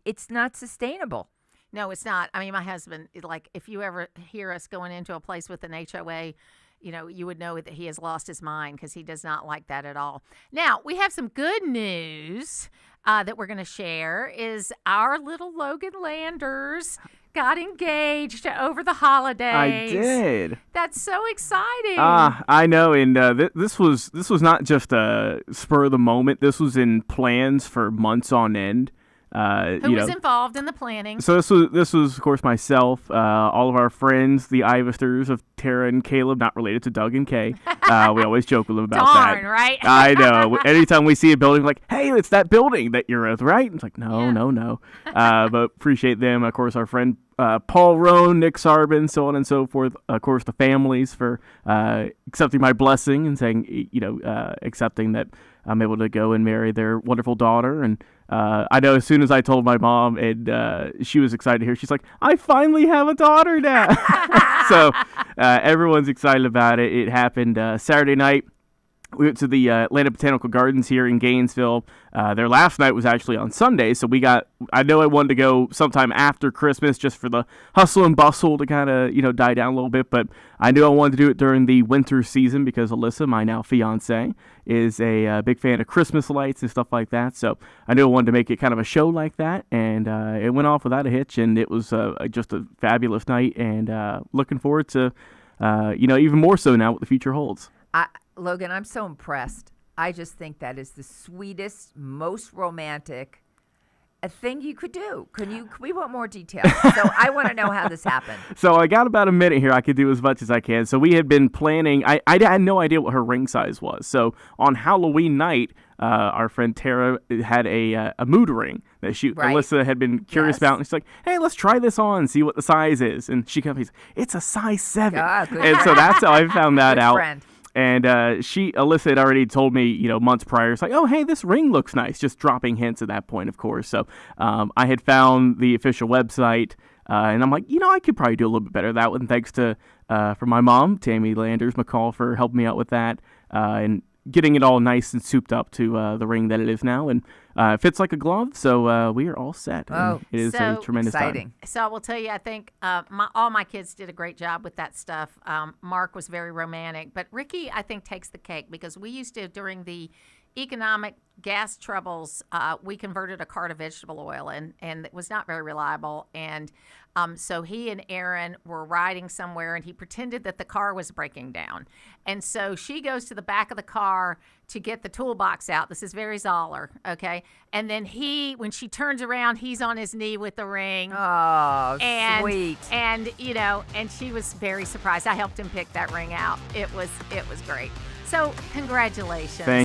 It's not sustainable. No, it's not. I mean, my husband, like, if you ever hear us going into a place with an HOA, you would know that he has lost his mind because he does not like that at all. Now, we have some good news that we're going to share is our little Logan Landers got engaged over the holidays. I did. That's so exciting. I know, and this was not just a spur of the moment. This was in plans for months on end. Who was involved in the planning? So this was of course myself, all of our friends, the Ivesters of Tara and Caleb, not related to Doug and Kay. We always joke with them about that. Darn, right? I know. Anytime we see a building, like, hey, it's that building that you're with, right? It's like, no. But appreciate them. Of course, our friend Paul Roan, Nick Sarbin, so on and so forth. Of course, the families for accepting my blessing and saying, accepting that I'm able to go and marry their wonderful daughter. And I know as soon as I told my mom, and she was excited to hear, she's like, I finally have a daughter now. So everyone's excited about it. It happened Saturday night. We went to the Atlanta Botanical Gardens here in Gainesville. Their last night was actually on Sunday, so I know I wanted to go sometime after Christmas just for the hustle and bustle to kind of, die down a little bit, but I knew I wanted to do it during the winter season because Alyssa, my now fiance, is a big fan of Christmas lights and stuff like that, so I knew I wanted to make it kind of a show like that, and it went off without a hitch, and it was just a fabulous night, and looking forward to, even more so now what the future holds. Logan, I'm so impressed. I just think that is the sweetest, most romantic thing you could do. Can we want more details? So I want to know how this happened. So I got about a minute here. I could do as much as I can. So we had been planning. I had no idea what her ring size was. So on Halloween night, our friend Tara had a mood ring that Alyssa had been curious about. And she's like, hey, let's try this on and see what the size is. And she comes, it's a size 7. And so that's how I found that out. Friend. And Alyssa had already told me, months prior, it's like, oh, hey, this ring looks nice, just dropping hints at that point, of course. So I had found the official website, and I'm like, I could probably do a little bit better that one. Thanks to for my mom, Tammy Landers McCall, for helping me out with that and getting it all nice and souped up to the ring that it is now. And it fits like a glove, so we are all set. Oh, it is a tremendous exciting time. So I will tell you, I think all my kids did a great job with that stuff. Mark was very romantic, but Ricky, I think, takes the cake because we used to, during the economic gas troubles, we converted a car to vegetable oil, and it was not very reliable. And so he and Aaron were riding somewhere, and he pretended that the car was breaking down. And so she goes to the back of the car to get the toolbox out. This is very Zoller, okay? And then when she turns around, he's on his knee with the ring. Oh, sweet. And, and she was very surprised. I helped him pick that ring out. It was great. So congratulations.